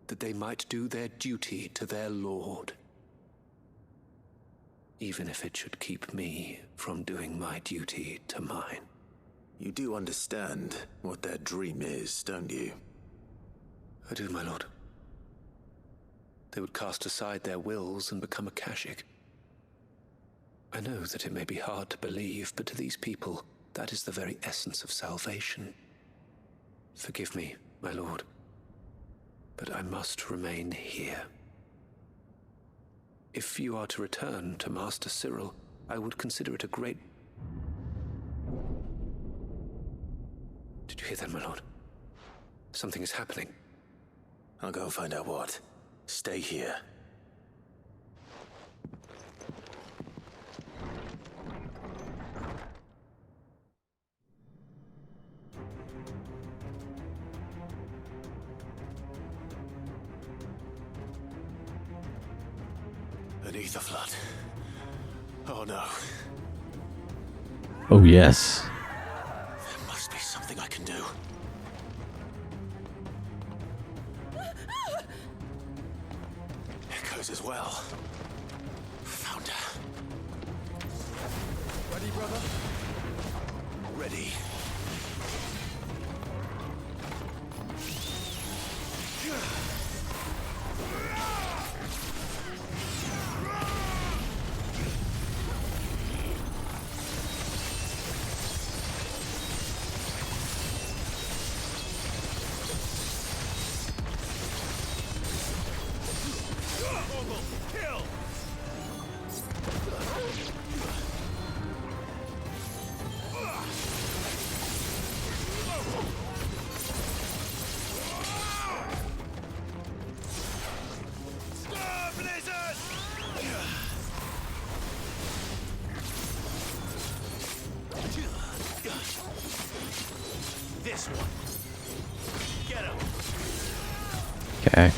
that they might do their duty to their Lord. even if it should keep me from doing my duty to mine. You do understand what their dream is, don't you? I do, my lord. They would cast aside their wills and become Akashic. I know that it may be hard to believe, but to these people, that is the very essence of salvation. Forgive me, my lord, but I must remain here. If you are to return to Master Cyril, I would consider it a great... Did you hear that, my lord? Something is happening. I'll go and find out what. Stay here. An ether flood. Oh no. Oh, yes. There must be something I can do. Echoes as well. Found her. Ready, brother? Ready. This one. Get him. Okay.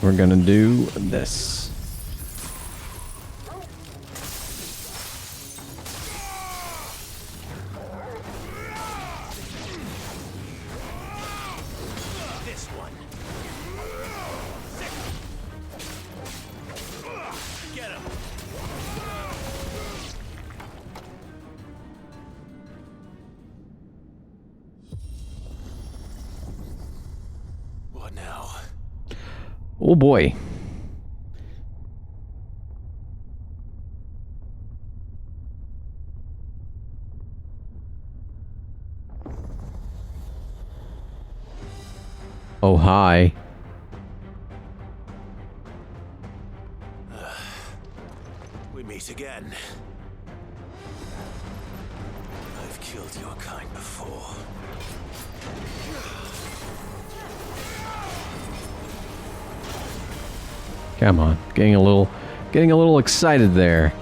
We're gonna do this. This one. Get him. What now? Oh boy. Oh, hi. We meet again. I've killed your kind before. Come on. Getting a little excited there.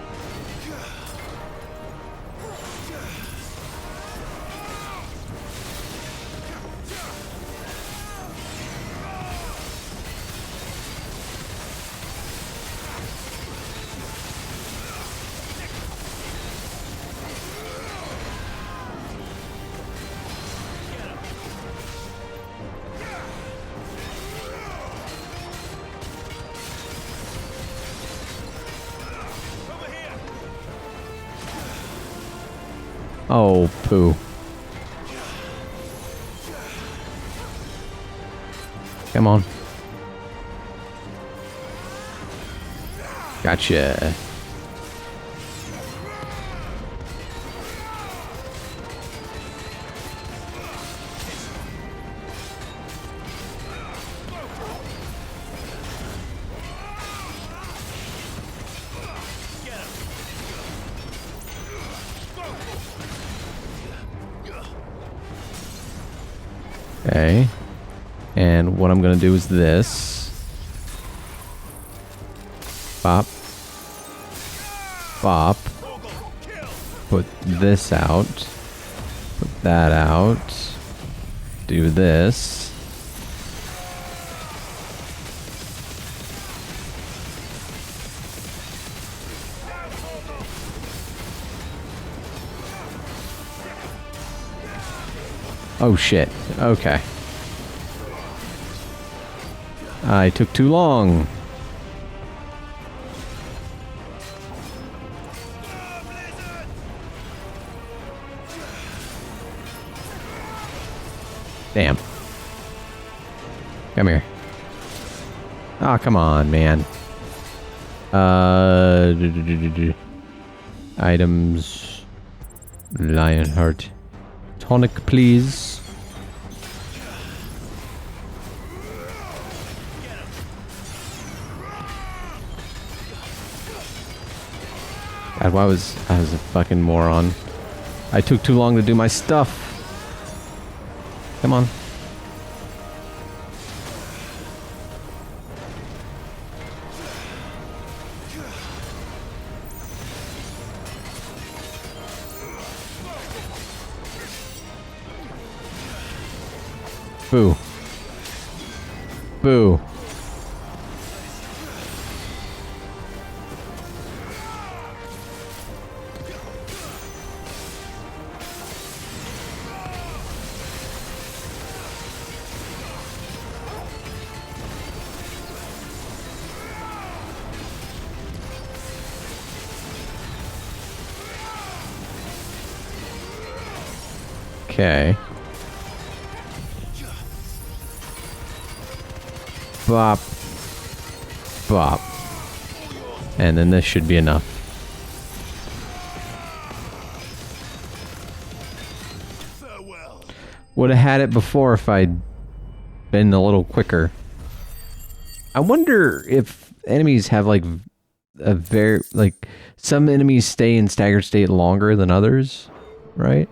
Oh, poo. Come on. Gotcha. Okay. And what I'm going to do is this. Bop. Bop. Put this out. Put that out. Do this. Oh shit. Okay. I took too long. Damn. Come here. Oh, come on, man. Items. Lionheart. Tonic, please. God, I was a fucking moron. I took too long to do my stuff. Come on. Boo. Boo. Okay. Bop. Bop. And then this should be enough. Would have had it before if I'd been a little quicker. I wonder if enemies have like a very like some enemies stay in staggered state longer than others, right?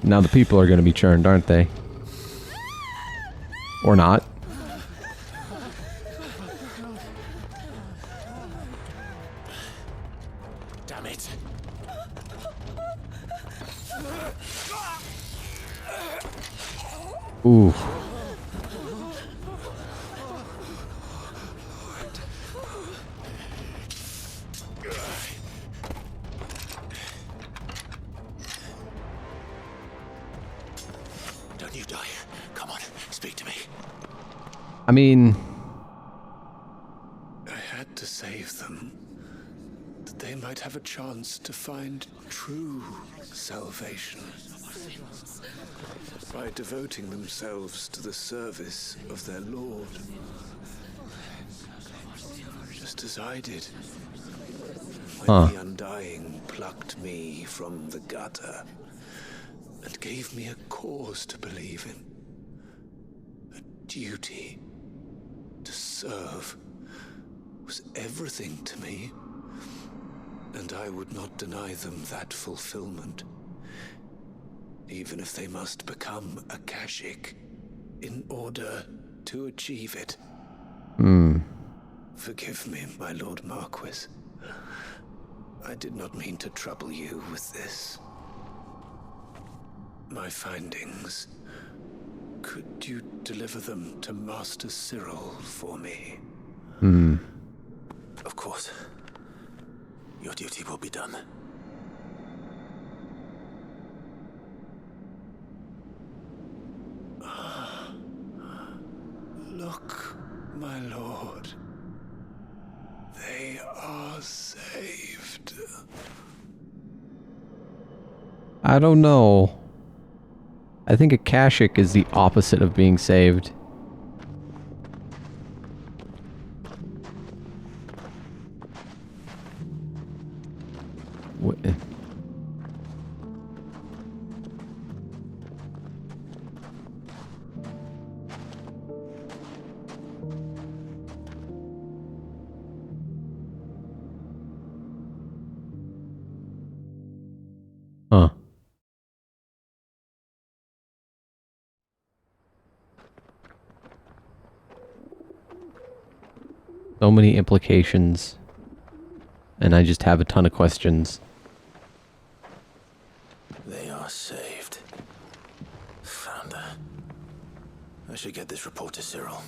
Now the people are going to be churned, aren't they? Or not. Damn it. Ooh. Don't you die. Come on, speak to me. I mean, I had to save them, that they might have a chance to find true salvation by devoting themselves to the service of their Lord, just as I did when the Undying plucked me from the gutter and gave me a cause to believe in, a duty to serve was everything to me, and I would not deny them that fulfillment, even if they must become a Kashik in order to achieve it. Forgive me, my Lord Marquis. I did not mean to trouble you with this. My findings. Could you deliver them to Master Cyril for me? Of course. Your duty will be done. Look, my lord. They are saved. I don't know. I think a Kashik is the opposite of being saved. What? Huh. So many implications. And I just have a ton of questions. They are saved. Founder. I should get this report to Cyril.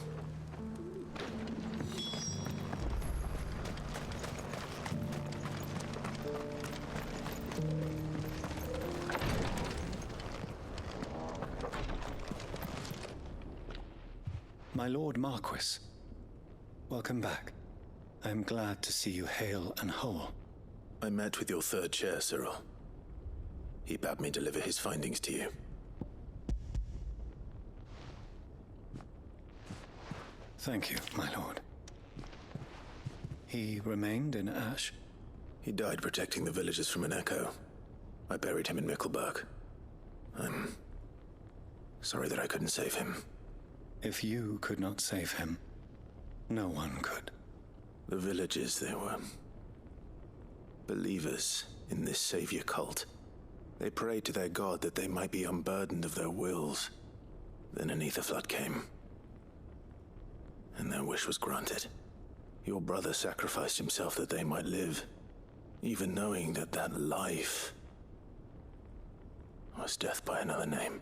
My Lord Marquis, welcome back. I am glad to see you hale and whole. I met with your third chair, Cyril. He bade me deliver his findings to you. Thank you, my lord. He remained in Ash? He died protecting the villagers from an echo. I buried him in Mickelberg. I'm sorry that I couldn't save him. If you could not save him, no one could. The villagers, they were believers in this savior cult. They prayed to their god that they might be unburdened of their wills. Then an ether flood came, and their wish was granted. Your brother sacrificed himself that they might live, even knowing that that life was death by another name.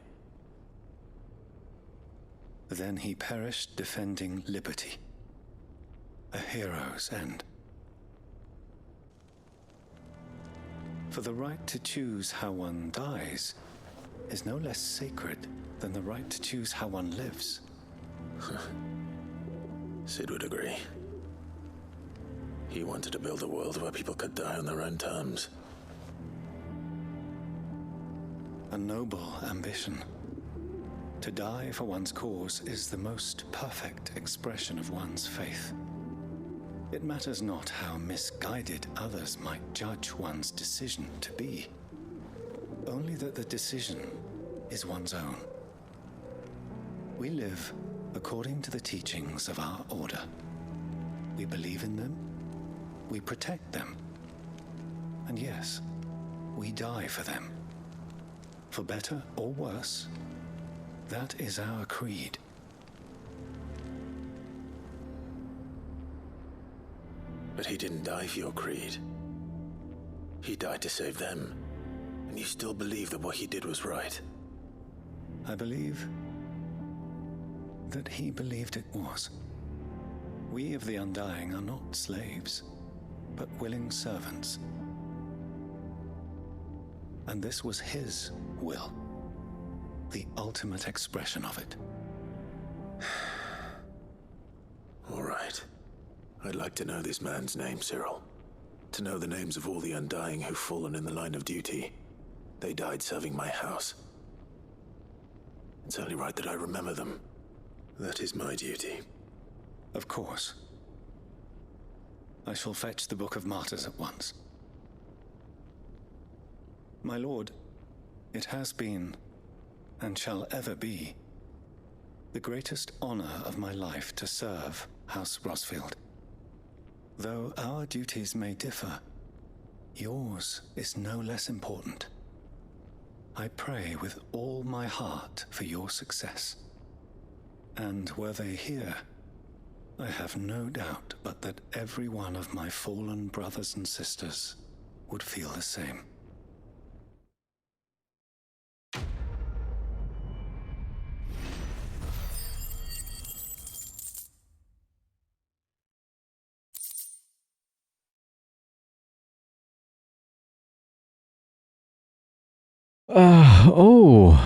Then he perished defending liberty. A hero's end. For the right to choose how one dies is no less sacred than the right to choose how one lives. Sid would agree. He wanted to build a world where people could die on their own terms. A noble ambition. To die for one's cause is the most perfect expression of one's faith. It matters not how misguided others might judge one's decision to be. Only that the decision is one's own. We live according to the teachings of our order. We believe in them, we protect them, and yes, we die for them. For better or worse, that is our creed. But he didn't die for your creed. He died to save them, and you still believe that what he did was right. I believe that he believed it was. We of the Undying are not slaves, but willing servants. And this was his will, the ultimate expression of it. All right. I'd like to know this man's name, Cyril. To know the names of all the Undying who've fallen in the line of duty. They died serving my house. It's only right that I remember them. That is my duty. Of course. I shall fetch the Book of Martyrs at once. My lord, it has been, and shall ever be, the greatest honor of my life to serve House Rosfield. Though our duties may differ, yours is no less important. I pray with all my heart for your success. And were they here, I have no doubt but that every one of my fallen brothers and sisters would feel the same.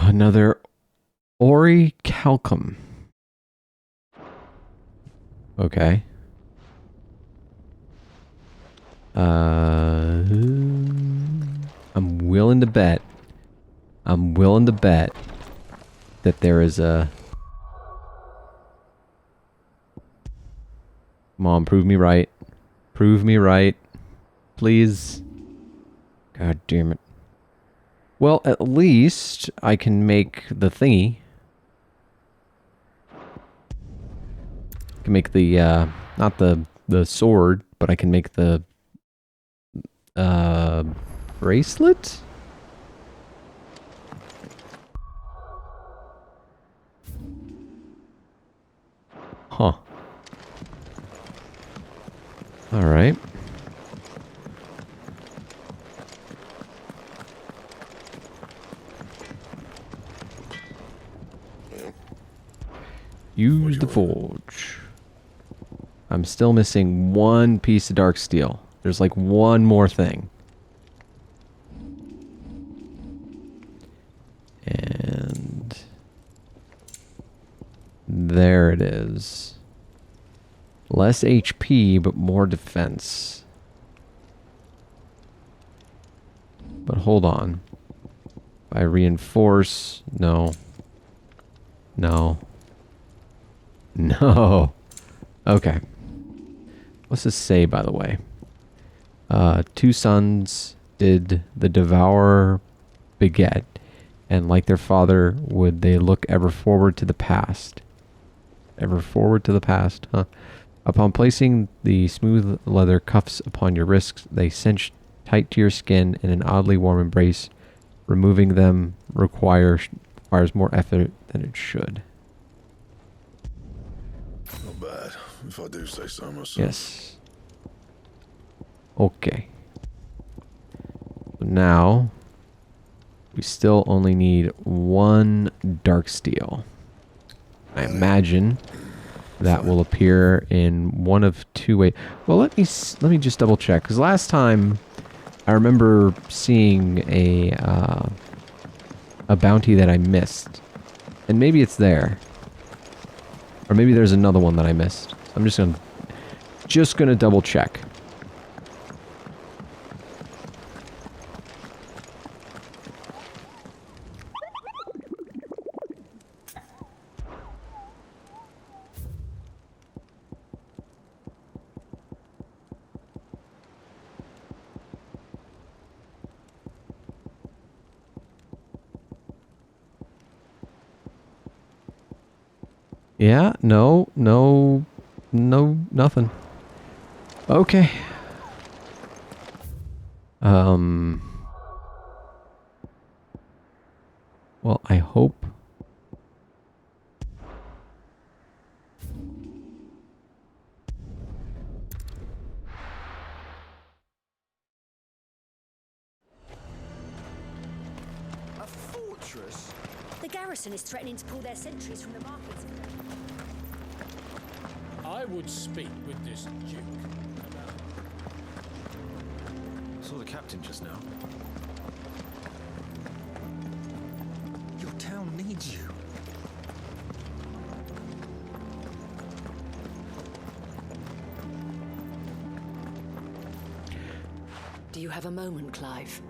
Another Ori Calcum. Okay. I'm willing to bet that there is a... Come on, prove me right. Prove me right. Please. God damn it. Well, at least I can make the thingy. I can make the, not the sword, but I can make the, bracelet? Huh. Alright. Use the forge. I'm still missing one piece of dark steel. There's like one more thing. And there it is. Less HP, but more defense. But hold on. By reinforce. No. No. No. Okay. What's this say, by the way? 2 sons did the devourer beget, and like their father, would they look ever forward to the past. Ever forward to the past, huh? Upon placing the smooth leather cuffs upon your wrists, they cinch tight to your skin in an oddly warm embrace. Removing them requires more effort than it should. Not bad, if I do say so myself. Yes. Okay. Now, we still only need 1 dark steel. I imagine that will appear in one of 2 ways. Well, let me just double check, because last time I remember seeing a bounty that I missed, and maybe it's there, or maybe there's another one that I missed. I'm just gonna double check. Yeah, no, nothing. Okay. Well, I hope. A fortress? The garrison is threatening to pull their sentries from the markets. I would speak with this duke about... Saw the captain just now. Your town needs you. Do you have a moment, Clive?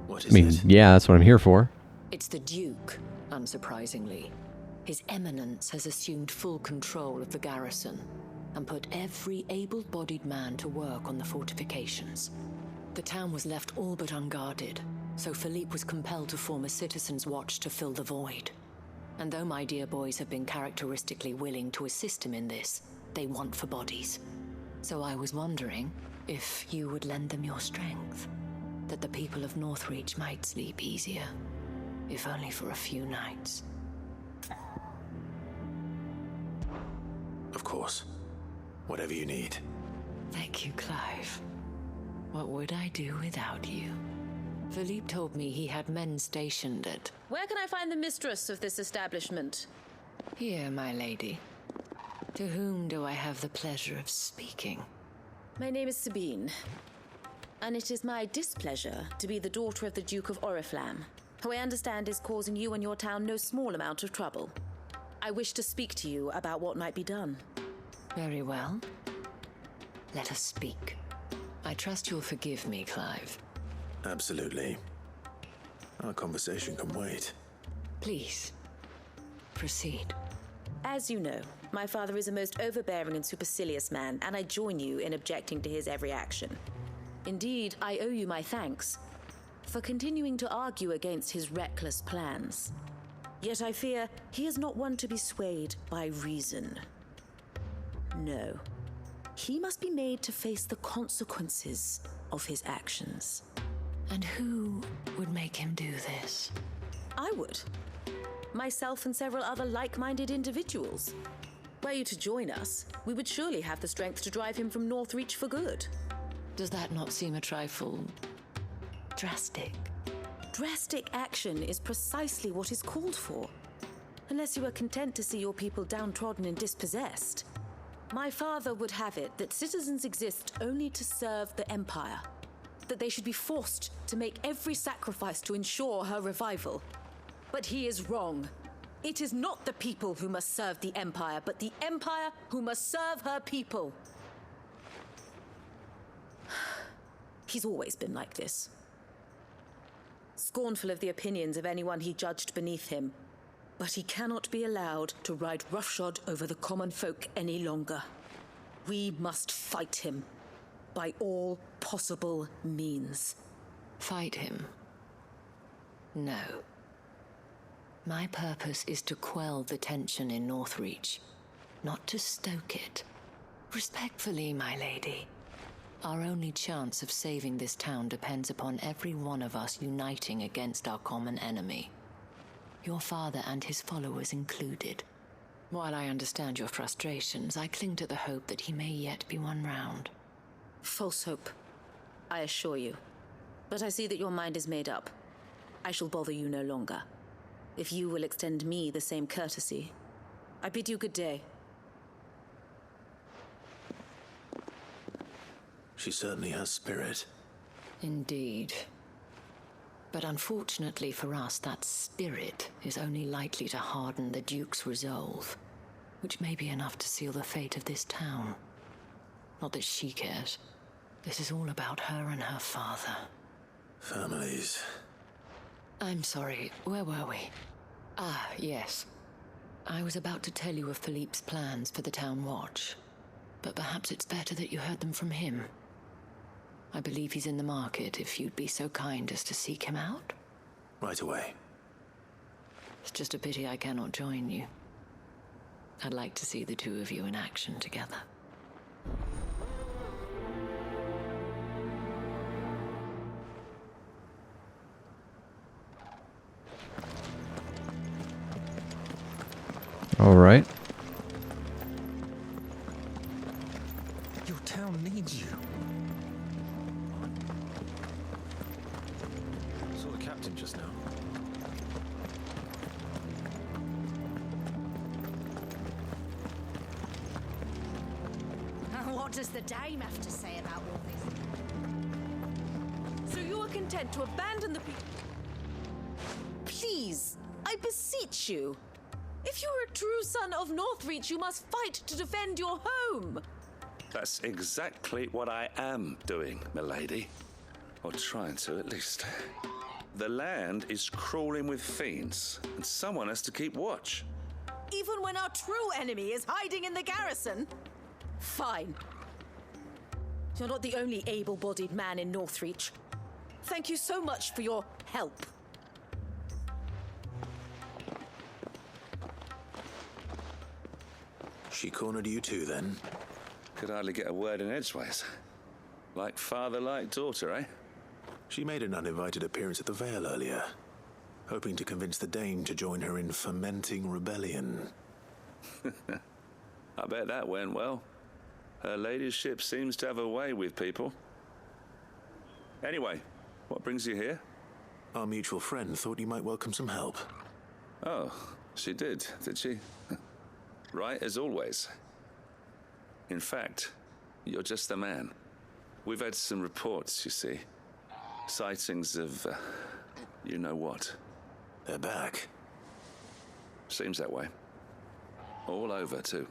What I mean, yeah, that's what I'm here for. It's the Duke, unsurprisingly. His Eminence has assumed full control of the garrison and put every able-bodied man to work on the fortifications. The town was left all but unguarded, so Philippe was compelled to form a citizens' watch to fill the void. And though my dear boys have been characteristically willing to assist him in this, they want for bodies. So I was wondering if you would lend them your strength, that the people of Northreach might sleep easier, if only for a few nights. Of course. Whatever you need. Thank you, Clive. What would I do without you? Philippe told me he had men stationed at... Where can I find the mistress of this establishment? Here, my lady. To whom do I have the pleasure of speaking? My name is Sabine, and it is my displeasure to be the daughter of the Duke of Oriflamme, who I understand is causing you and your town no small amount of trouble. I wish to speak to you about what might be done. Very well. Let us speak. I trust you'll forgive me, Clive. Absolutely. Our conversation can wait. Please, proceed. As you know, my father is a most overbearing and supercilious man, and I join you in objecting to his every action. Indeed, I owe you my thanks for continuing to argue against his reckless plans. Yet I fear he is not one to be swayed by reason. No. He must be made to face the consequences of his actions. And who would make him do this? I would. Myself and several other like-minded individuals. Were you to join us, we would surely have the strength to drive him from Northreach for good. Does that not seem a trifle... drastic? Drastic action is precisely what is called for. Unless you are content to see your people downtrodden and dispossessed. My father would have it that citizens exist only to serve the Empire. That they should be forced to make every sacrifice to ensure her revival. But he is wrong. It is not the people who must serve the Empire, but the Empire who must serve her people. He's always been like this. scornful of the opinions of anyone he judged beneath him. But he cannot be allowed to ride roughshod over the common folk any longer. We must fight him by all possible means. Fight him? No. My purpose is to quell the tension in Northreach, not to stoke it. Respectfully, my lady. Our only chance of saving this town depends upon every one of us uniting against our common enemy. Your father and his followers included. While I understand your frustrations, I cling to the hope that he may yet be won round. False hope, I assure you. But I see that your mind is made up. I shall bother you no longer. If you will extend me the same courtesy, I bid you good day. She certainly has spirit. Indeed. But unfortunately for us, that spirit is only likely to harden the Duke's resolve, which may be enough to seal the fate of this town. Not that she cares. This is all about her and her father. Families. I'm sorry, where were we? Ah, yes. I was about to tell you of Philippe's plans for the town watch, but perhaps it's better that you heard them from him. I believe he's in the market, if you'd be so kind as to seek him out. Right away. It's just a pity I cannot join you. I'd like to see the two of you in action together. All right. Your town needs you. Saw the captain just now. What does the dame have to say about all this? So you are content to abandon the people? Please, I beseech you. If you are a true son of Northreach, you must fight to defend your home. That's exactly what I am doing, milady. Or trying to, at least. The land is crawling with fiends, and someone has to keep watch. Even when our true enemy is hiding in the garrison? Fine. You're not the only able-bodied man in Northreach. Thank you so much for your help. She cornered you too, then? Could hardly get a word in edgeways. Like father, like daughter, eh? She made an uninvited appearance at the Vale earlier, hoping to convince the Dame to join her in fomenting rebellion. I bet that went well. Her ladyship seems to have a way with people. Anyway, what brings you here? Our mutual friend thought you might welcome some help. Oh, she did she? Right as always. In fact, you're just the man. We've had some reports, you see. Sightings of, you know what. They're back. Seems that way. All over, too.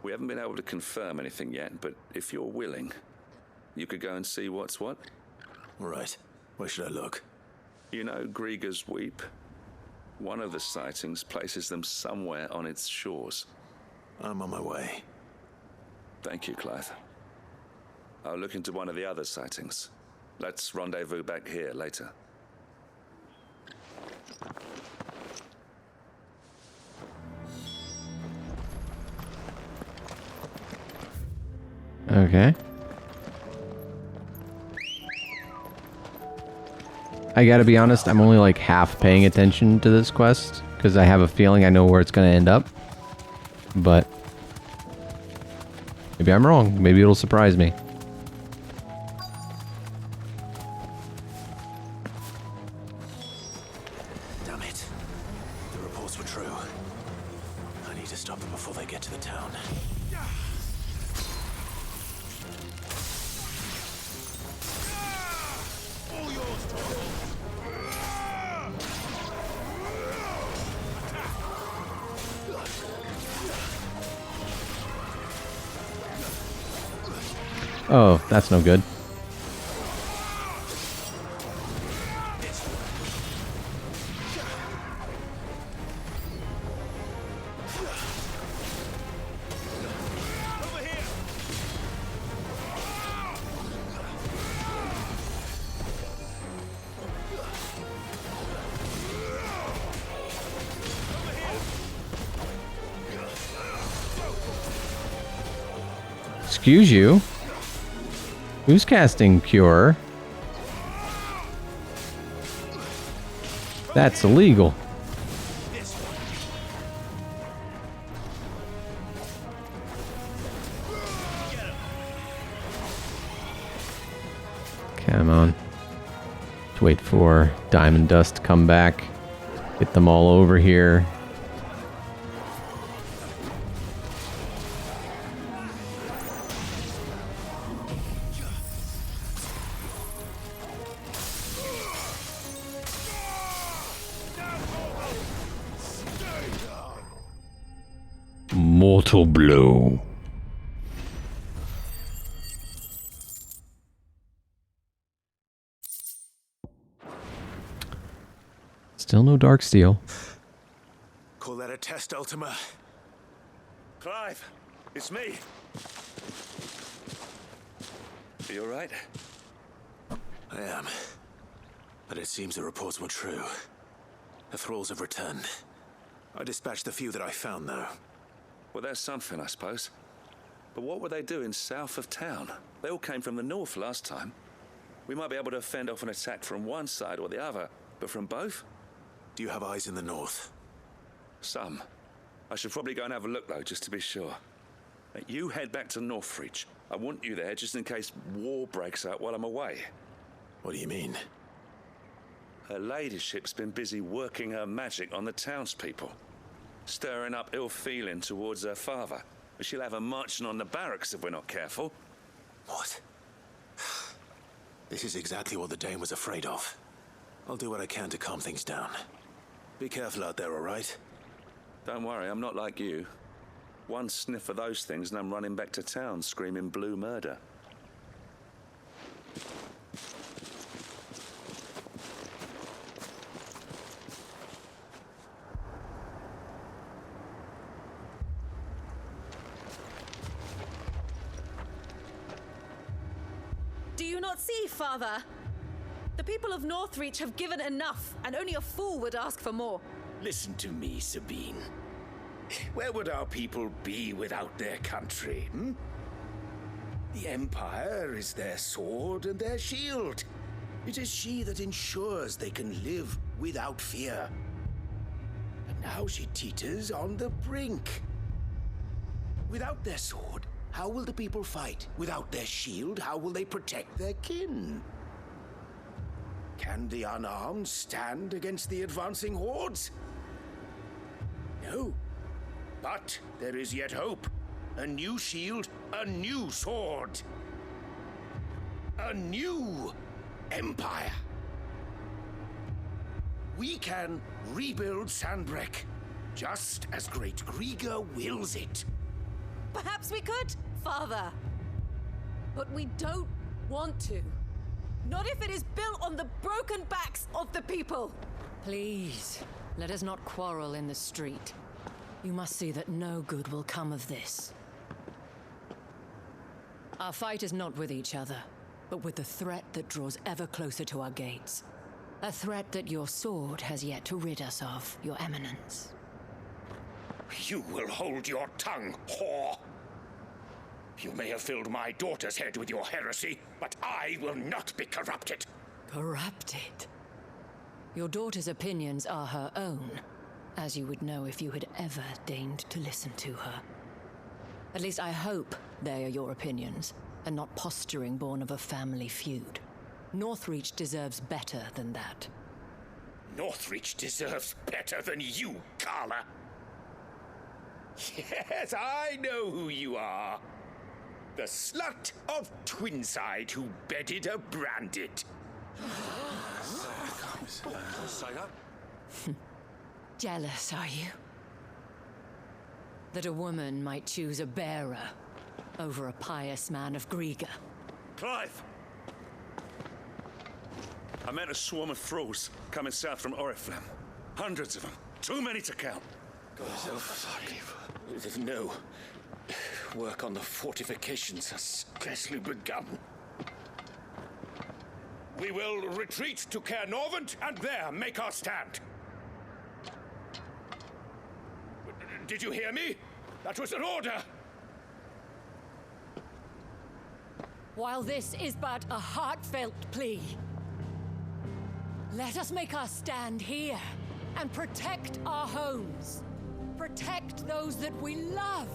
We haven't been able to confirm anything yet, but if you're willing, you could go and see what's what. Right. Where should I look? You know Grieger's Weep? One of the sightings places them somewhere on its shores. I'm on my way. Thank you, Clive. I'll look into one of the other sightings. Let's rendezvous back here later. Okay. I gotta be honest, I'm only like half paying attention to this quest, because I have a feeling I know where it's gonna end up. But maybe I'm wrong. Maybe it'll surprise me. Damn it. The reports were true. I need to stop them before they get to the town. All yours, Oh, that's no good. Excuse you. Who's casting Cure? That's illegal. Come on. Let's wait for Diamond Dust to come back. Get them all over here. Mortal blow. Still no dark steel. Call that a test, Ultima? Clive, it's me. Are you alright? I am. But it seems the reports were true. The thralls have returned. I dispatched the few that I found, though. Well, that's something, I suppose. But what were they doing south of town? They all came from the north last time. We might be able to fend off an attack from one side or the other, but from both? Do you have eyes in the north? Some. I should probably go and have a look, though, just to be sure. You head back to Northreach. I want you there just in case war breaks out while I'm away. What do you mean? Her ladyship's been busy working her magic on the townspeople, stirring up ill feeling towards her father. But she'll have her marching on the barracks if we're not careful. What? This is exactly what the Dane was afraid of. I'll do what I can to calm things down. Be careful out there, all right? Don't worry, I'm not like you. One sniff of those things and I'm running back to town screaming blue murder. Do you not see, Father? The people of Northreach have given enough, and only a fool would ask for more. Listen to me, Sabine. Where would our people be without their country, The Empire is their sword and their shield. It is she that ensures they can live without fear. And now she teeters on the brink. Without their sword, how will the people fight? Without their shield, how will they protect their kin? Can the unarmed stand against the advancing hordes? No. But there is yet hope. A new shield, a new sword. A new empire. We can rebuild Sandbreck, just as Great Grieger wills it. Perhaps we could, Father. But we don't want to. Not if it is built on the broken backs of the people. Please, let us not quarrel in the street. You must see that no good will come of this. Our fight is not with each other, but with the threat that draws ever closer to our gates. A threat that your sword has yet to rid us of, Your Eminence. You will hold your tongue, whore. You may have filled my daughter's head with your heresy, but I will not be corrupted. Corrupted? Your daughter's opinions are her own, as you would know if you had ever deigned to listen to her. At least I hope they are your opinions, and not posturing born of a family feud. Northreach deserves better than that. Northreach deserves better than you, Carla. Yes, I know who you are. The slut of Twinside who bedded a Branded. Jealous, are you? That a woman might choose a bearer over a pious man of Grieger. Clive! I met a swarm of thralls coming south from Oriflamme. Hundreds of them. Too many to count. No. Work on the fortifications has scarcely begun. We will retreat to Caer Norvent and there make our stand. Did you hear me? That was an order. while this is but a heartfelt plea, let us make our stand here and protect our homes. Protect those that we love.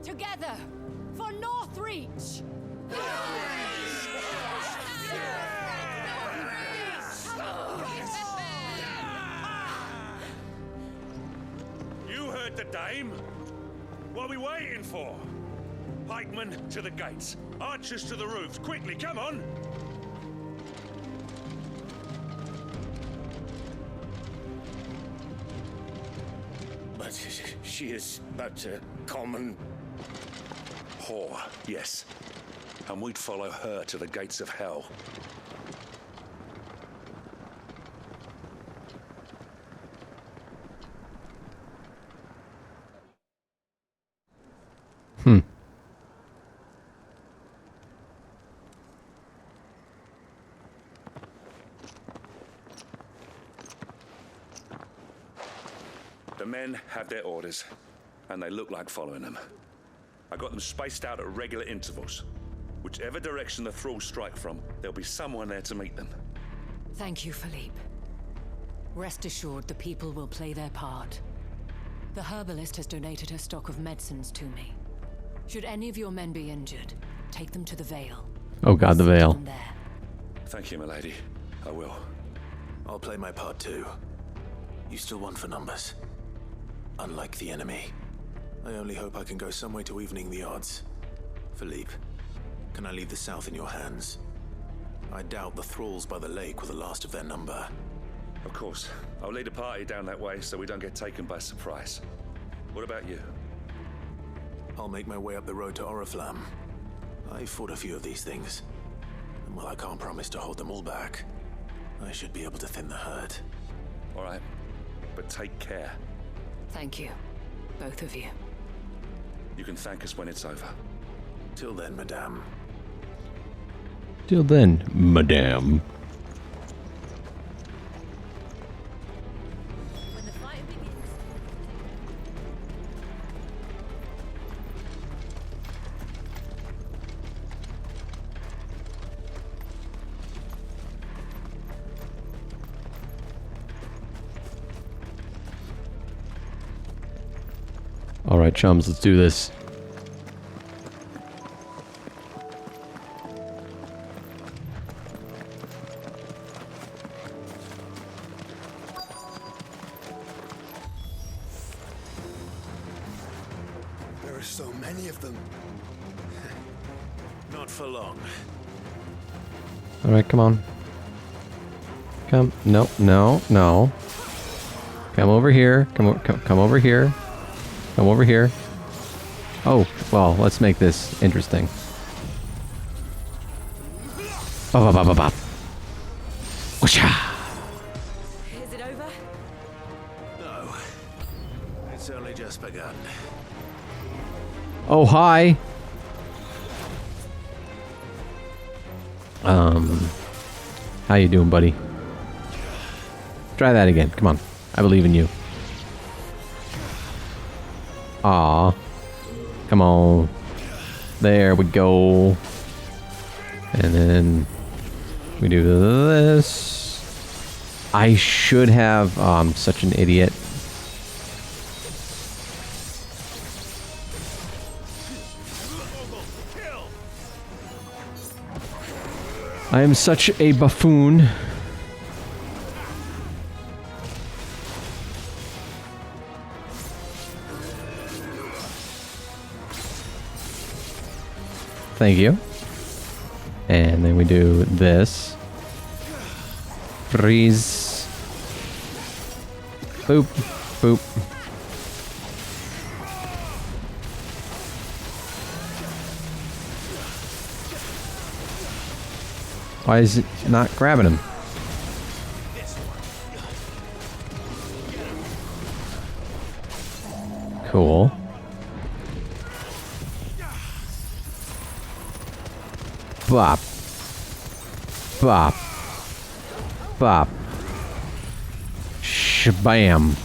Together, for Northreach! You heard the dame. What are we waiting for? Pikemen to the gates. Archers to the roofs. Quickly, come on! But she is but a common... whore, yes. And we'd follow her to the gates of hell. The men have their orders, and they look like following them. I got them spaced out at regular intervals. Whichever direction the thralls strike from, there'll be someone there to meet them. Thank you, Philippe. Rest assured the people will play their part. The herbalist has donated her stock of medicines to me. Should any of your men be injured, take them to the Vale. Oh god, the Vale. Thank you, milady. I will. I'll play my part too. You still want for numbers. Unlike the enemy. I only hope I can go some way to evening the odds. Philippe, can I leave the south in your hands? I doubt the thralls by the lake were the last of their number. Of course. I'll lead a party down that way so we don't get taken by surprise. What about you? I'll make my way up the road to Oriflamme. I fought a few of these things. And while I can't promise to hold them all back, I should be able to thin the herd. All right. But take care. Thank you. Both of you. You can thank us when it's over. Till then, madame. Till then, madame. All right, chums, let's do this. There are so many of them. Not for long. All right, come on. Come, no, no, no. Come over here. Come over here. Come over here. Oh, well, let's make this interesting. Bop, bop, bop, bop, bop. Whoosha. Is it over? No. It's only just begun. Oh, hi. How you doing, buddy? Try that again. Come on. I believe in you. Aw. Come on. There we go. And then we do this. I should have... Oh, I'm such an idiot. I am such a buffoon. Thank you. And then we do this. Freeze. Boop. Boop. Why is it not grabbing him? Cool. Bop. Bop. Bop. Shabam.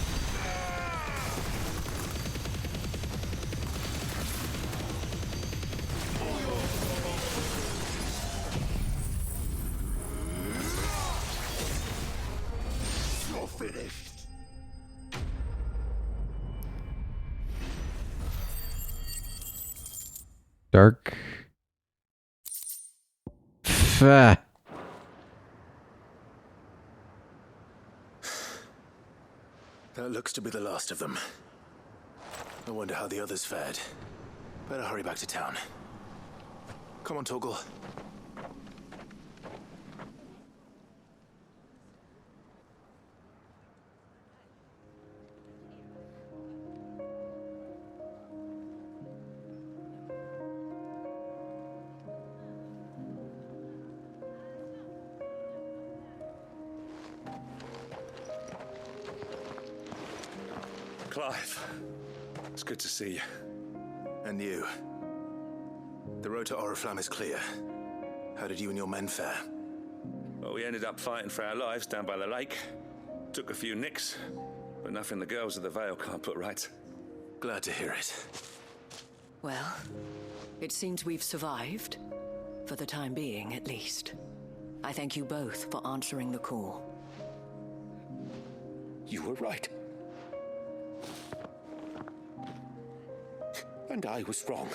Dark. That looks to be the last of them. I wonder how the others fared. Better hurry back to town. Come on, Torgal. Clive, it's good to see you. And you. The road to Oriflamme is clear. How did you and your men fare? Well, we ended up fighting for our lives down by the lake. Took a few nicks, but nothing the girls of the Vale can't put right. Glad to hear it. Well, it seems we've survived. For the time being, at least. I thank you both for answering the call. You were right. And I was wrong.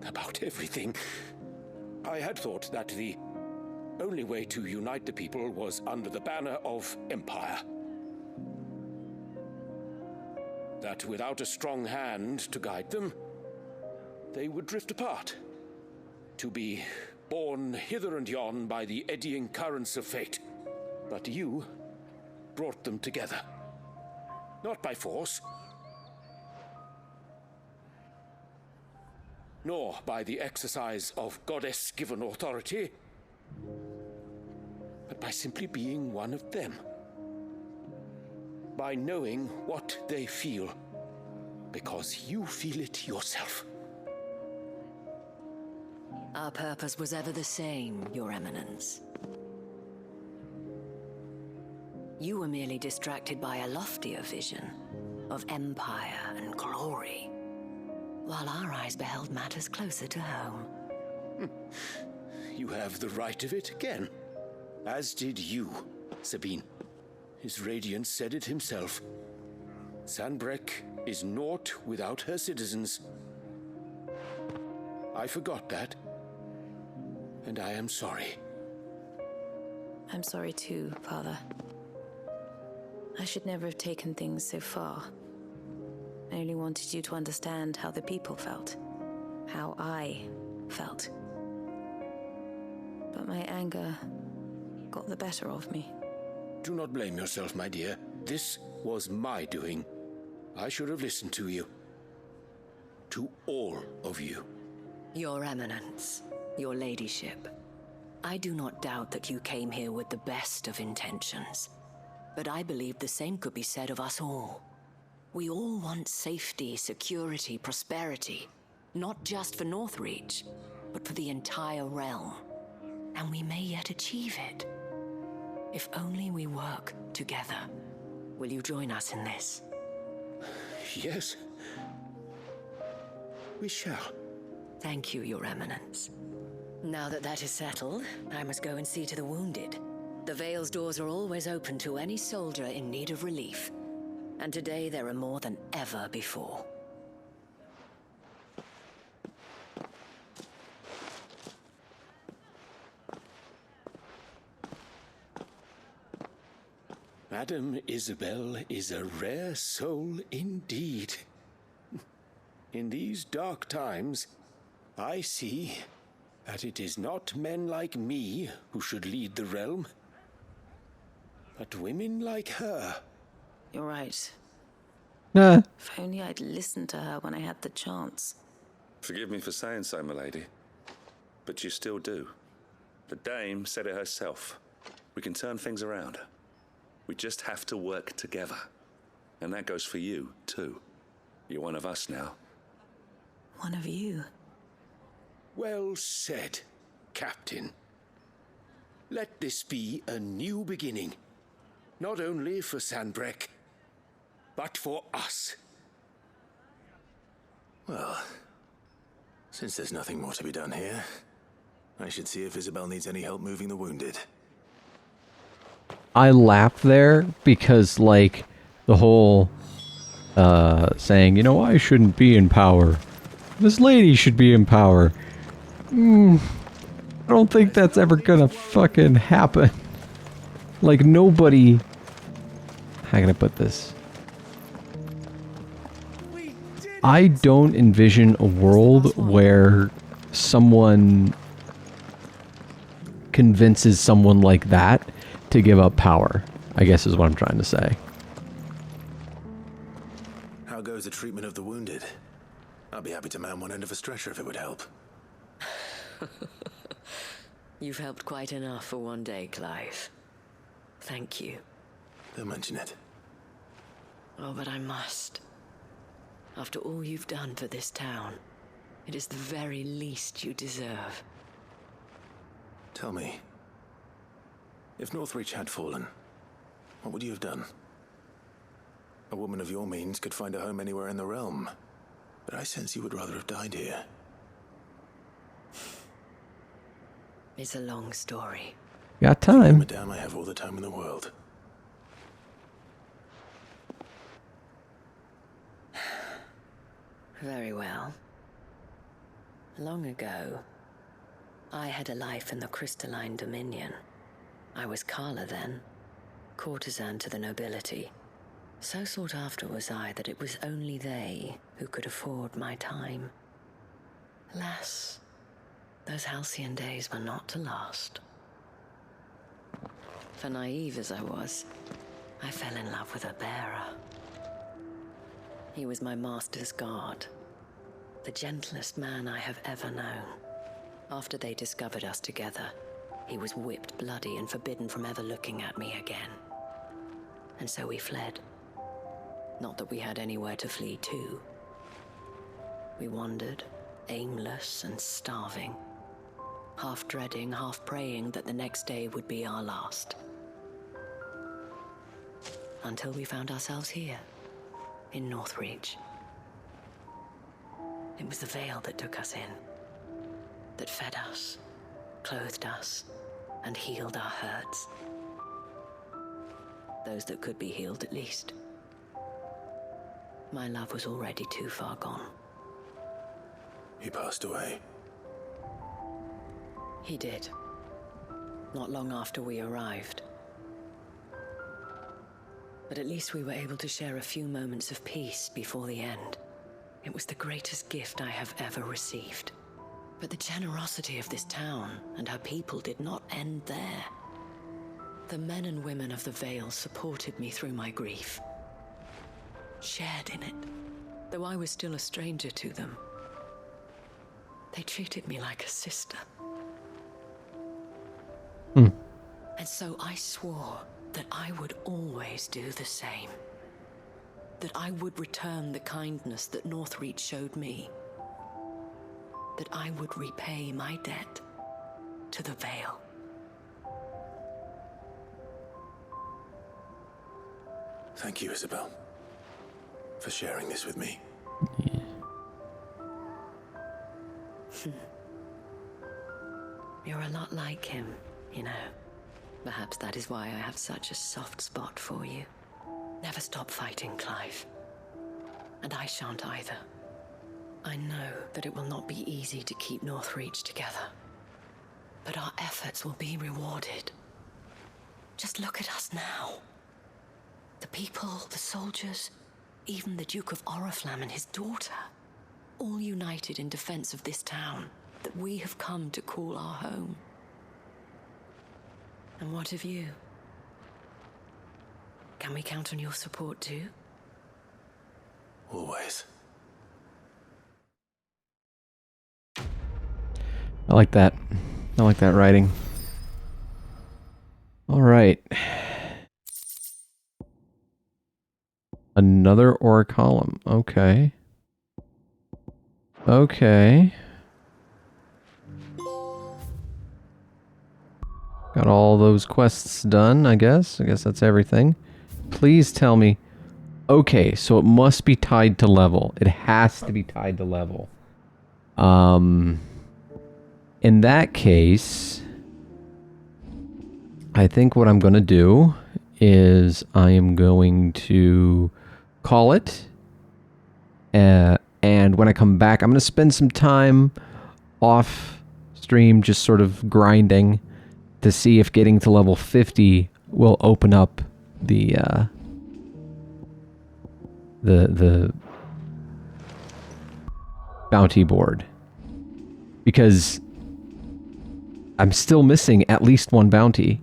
About everything. I had thought that the only way to unite the people was under the banner of Empire. That without a strong hand to guide them, they would drift apart. To be borne hither and yon by the eddying currents of fate. But you brought them together. Not by force, nor by the exercise of goddess-given authority, but by simply being one of them. By knowing what they feel, because you feel it yourself. Our purpose was ever the same, Your Eminence. You were merely distracted by a loftier vision of empire and glory, while our eyes beheld matters closer to home. You have the right of it again. As did you, Sabine. His radiance said it himself. Sanbreque is naught without her citizens. I forgot that, and I am sorry. I'm sorry too, Father. I should never have taken things so far. I only wanted you to understand how the people felt. How I felt. But my anger got the better of me. Do not blame yourself, my dear. This was my doing. I should have listened to you. To all of you. Your Eminence, your ladyship, I do not doubt that you came here with the best of intentions. But I believe the same could be said of us all. We all want safety, security, prosperity. Not just for Northreach, but for the entire realm. And we may yet achieve it. If only we work together. Will you join us in this? Yes. We shall. Thank you, Your Eminence. Now that that is settled, I must go and see to the wounded. The Vale's doors are always open to any soldier in need of relief. And today there are more than ever before. Madame Isabel is a rare soul indeed. In these dark times, I see that it is not men like me who should lead the realm, but women like her. You're right. Nah. If only I'd listened to her when I had the chance. Forgive me for saying so, milady, but you still do. The dame said it herself. We can turn things around. We just have to work together. And that goes for you, too. You're one of us now. One of you? Well said, Captain. Let this be a new beginning. Not only for Sanbreque, but for us. Well, since there's nothing more to be done here, I should see if Isabel needs any help moving the wounded. I laughed there because, like, the whole saying, you know, I shouldn't be in power. This lady should be in power. I don't think that's ever gonna fucking happen. Like, nobody... How can I put this? I don't envision a world where someone convinces someone like that to give up power, I guess is what I'm trying to say. How goes the treatment of the wounded? I'll be happy to man one end of a stretcher if it would help. You've helped quite enough for one day, Clive. Thank you. Don't mention it. Oh, but I must. After all you've done for this town, it is the very least you deserve. Tell me, if Northreach had fallen, what would you have done? A woman of your means could find a home anywhere in the realm, but I sense you would rather have died here. It's a long story. Got time. Madame, I have all the time in the world. Very well. Long ago, I had a life in the Crystalline Dominion. I was Carla then, courtesan to the nobility. So sought after was I that it was only they who could afford my time. Alas, those halcyon days were not to last. For naive as I was, I fell in love with a bearer. He was my master's guard, the gentlest man I have ever known. After they discovered us together, he was whipped bloody and forbidden from ever looking at me again. And so we fled. Not that we had anywhere to flee to. We wandered, aimless and starving, half dreading, half praying that the next day would be our last. Until we found ourselves here, in Northreach. It was the veil that took us in, that fed us, clothed us, and healed our hurts. Those that could be healed, at least. My love was already too far gone. He passed away. He did. Not long after we arrived. But at least we were able to share a few moments of peace before the end. It was the greatest gift I have ever received. But the generosity of this town and her people did not end there. The men and women of the Vale supported me through my grief. Shared in it, though I was still a stranger to them. They treated me like a sister. And so I swore that I would always do the same. That I would return the kindness that Northreach showed me. That I would repay my debt to the Vale. Thank you, Isabel, for sharing this with me. You're a lot like him, you know. Perhaps that is why I have such a soft spot for you. Never stop fighting, Clive. And I shan't either. I know that it will not be easy to keep Northreach together. But our efforts will be rewarded. Just look at us now. The people, the soldiers, even the Duke of Oriflamme and his daughter, all united in defense of this town that we have come to call our home. And what of you? Can we count on your support too? Always. I like that. I like that writing. All right. Another ore column. Okay. Okay. Got all those quests done, I guess. I guess that's everything. Please tell me. Okay, so it must be tied to level. It has to be tied to level. In that case, I think what I'm going to do is I am going to call it. And when I come back, I'm going to spend some time off stream just sort of grinding to see if getting to level 50 will open up the bounty board. Because I'm still missing at least one bounty.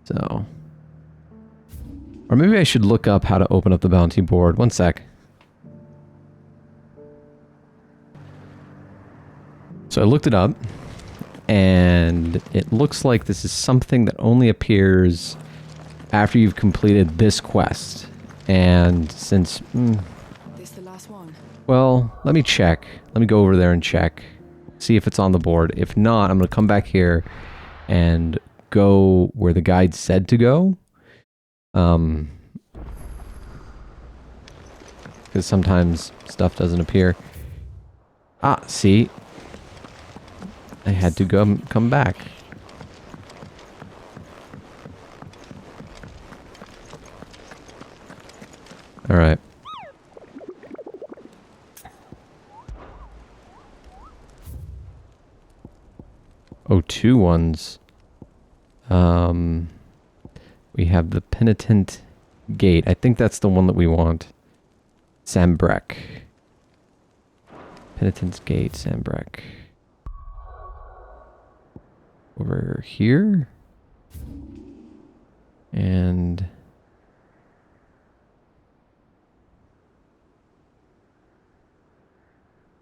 So... Or maybe I should look up how to open up the bounty board. One sec. So I looked it up, and it looks like this is something that only appears after you've completed this quest. And since... This the last one? Well, let me check. Let me go over there and check. See if it's on the board. If not, I'm going to come back here and go where the guide said to go. Because sometimes stuff doesn't appear. Ah, see? I had to come back. Alright. Oh, 2 ones. We have the Penitent Gate. I think that's the one that we want. Sambrek. Penitent's Gate, Sambrek. Over here. And...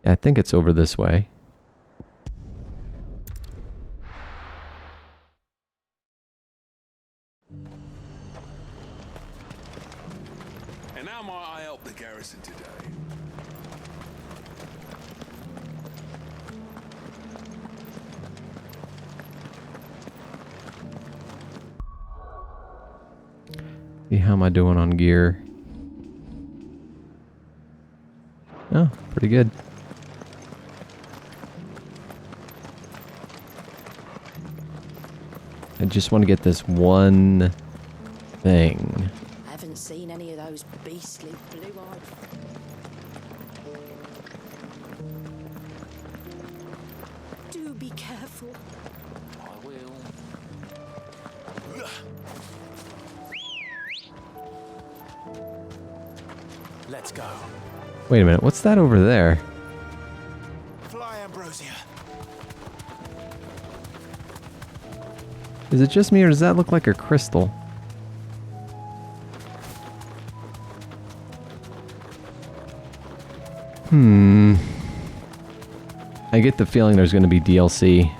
I think it's over this way. And how might I help the garrison today? See, how am I doing on gear? Oh, pretty good. I just want to get this one thing. I haven't seen any of those beastly blue-eyed... Do be careful. I will. Let's go. Wait a minute, what's that over there? Fly, Ambrosia. Is it just me, or does that look like a crystal? I get the feeling there's going to be DLC.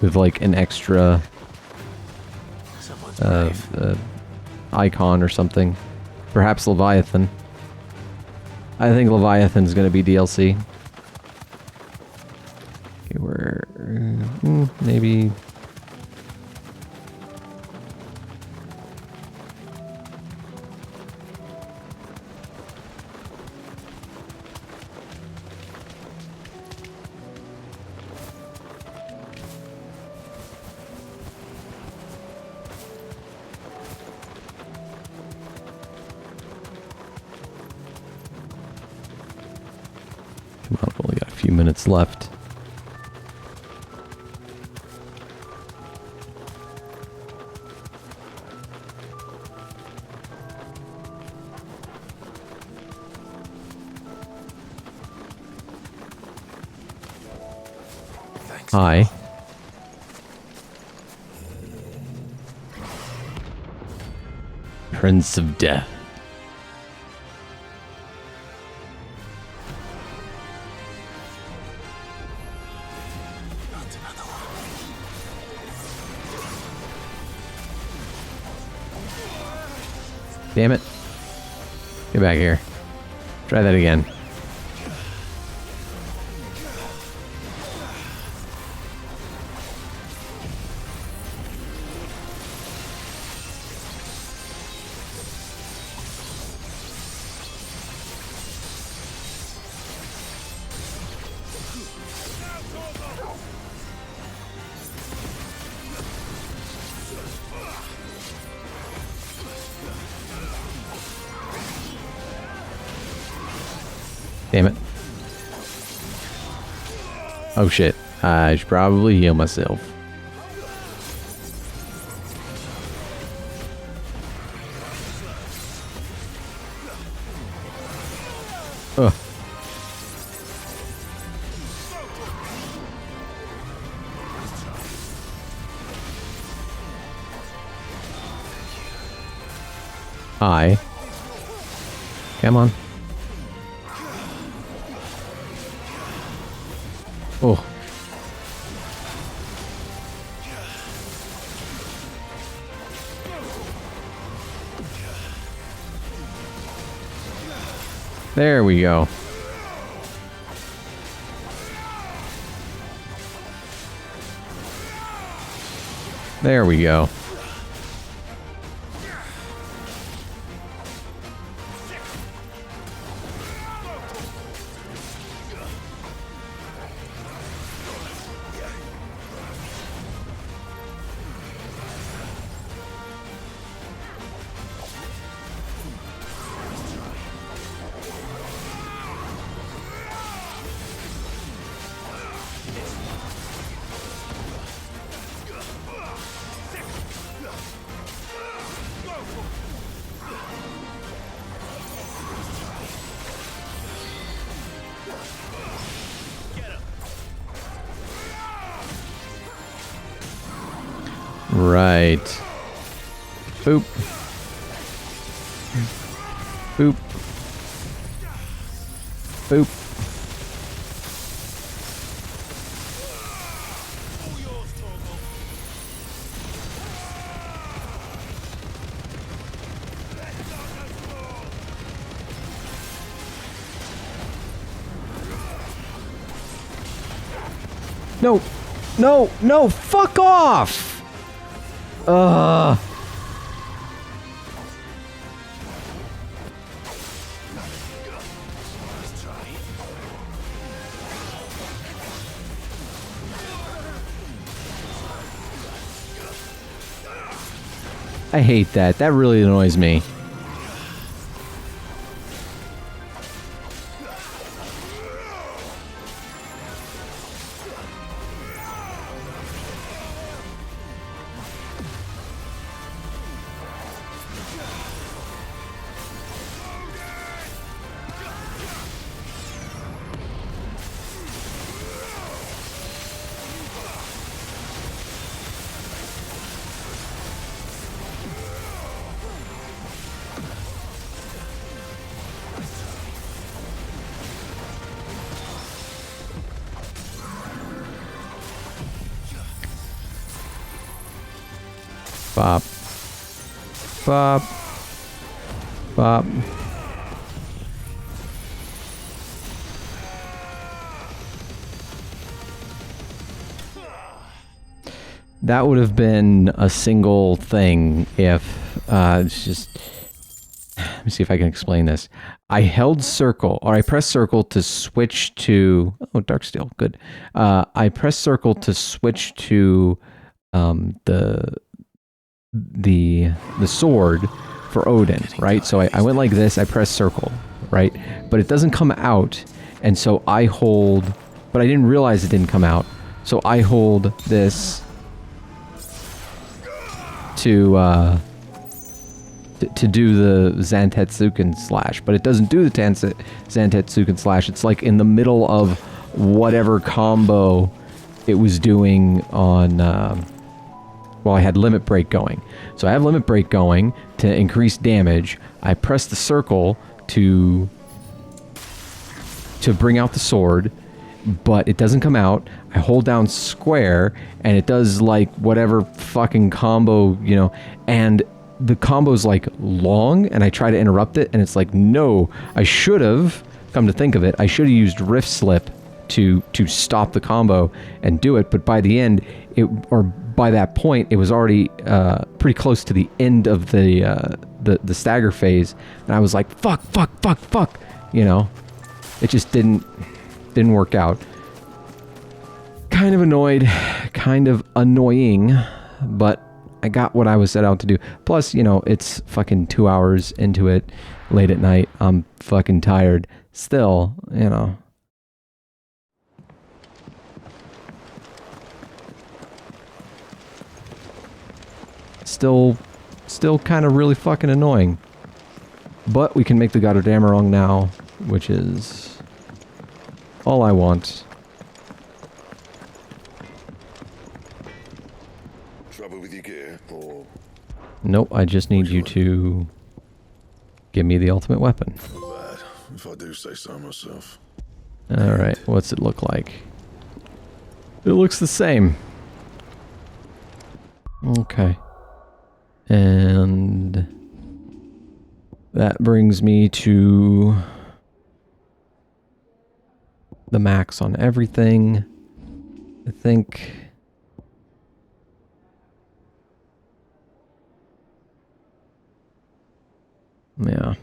With like an extra... icon or something. Perhaps Leviathan. I think Leviathan's going to be DLC. Okay, where... maybe... Come on, I've only got a few minutes left. Thanks. Hi. Prince of Death. Damn it. Get back here. Try that again. Damn it. Oh shit. I should probably heal myself. Ugh. Hi. Come on. Oh. There we go. There we go. Right. Boop. Boop. Boop. No. No. No. Fuck off. I hate that. That really annoys me. Bop. Bop. Bop. That would have been a single thing if, it's just, let me see if I can explain this. I held circle, or I pressed circle to switch to, oh, dark steel, good. I pressed circle to switch to the sword for Odin, right? So I went like this, I pressed circle, right? But it doesn't come out, and so I hold, but I didn't realize it didn't come out. So I hold this to do the Zantetsuken slash, but it doesn't do the Zantetsuken slash. It's like in the middle of whatever combo it was doing on, well, I had limit break going. So I have limit break going to increase damage. I press the circle to bring out the sword, but it doesn't come out. I hold down square and it does like whatever fucking combo, you know, and the combo's like long and I try to interrupt it and it's like, no, I should have, come to think of it, I should have used Rift Slip to stop the combo and do it, but by the end, by that point, it was already pretty close to the end of the stagger phase, and I was like, fuck, you know, it just didn't work out. Kind of annoyed, kind of annoying, but I got what I was set out to do. Plus, you know, it's fucking 2 hours into it, late at night. I'm fucking tired. still, you know. Still kind of really fucking annoying. But we can make the Gotterdammerung now, which is all I want. Trouble with your gear, or... Nope, I just need you to give me the ultimate weapon. Bad, if I do say so myself. Alright, what's it look like? It looks the same. Okay. And that brings me to the max on everything. I think... Yeah.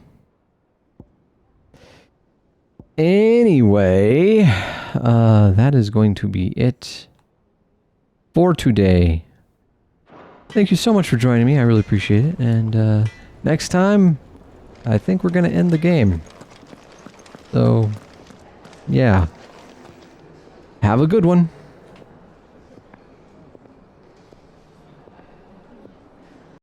Anyway, that is going to be it for today. Thank you so much for joining me. I really appreciate it. And next time, I think we're going to end the game. So, yeah. Have a good one.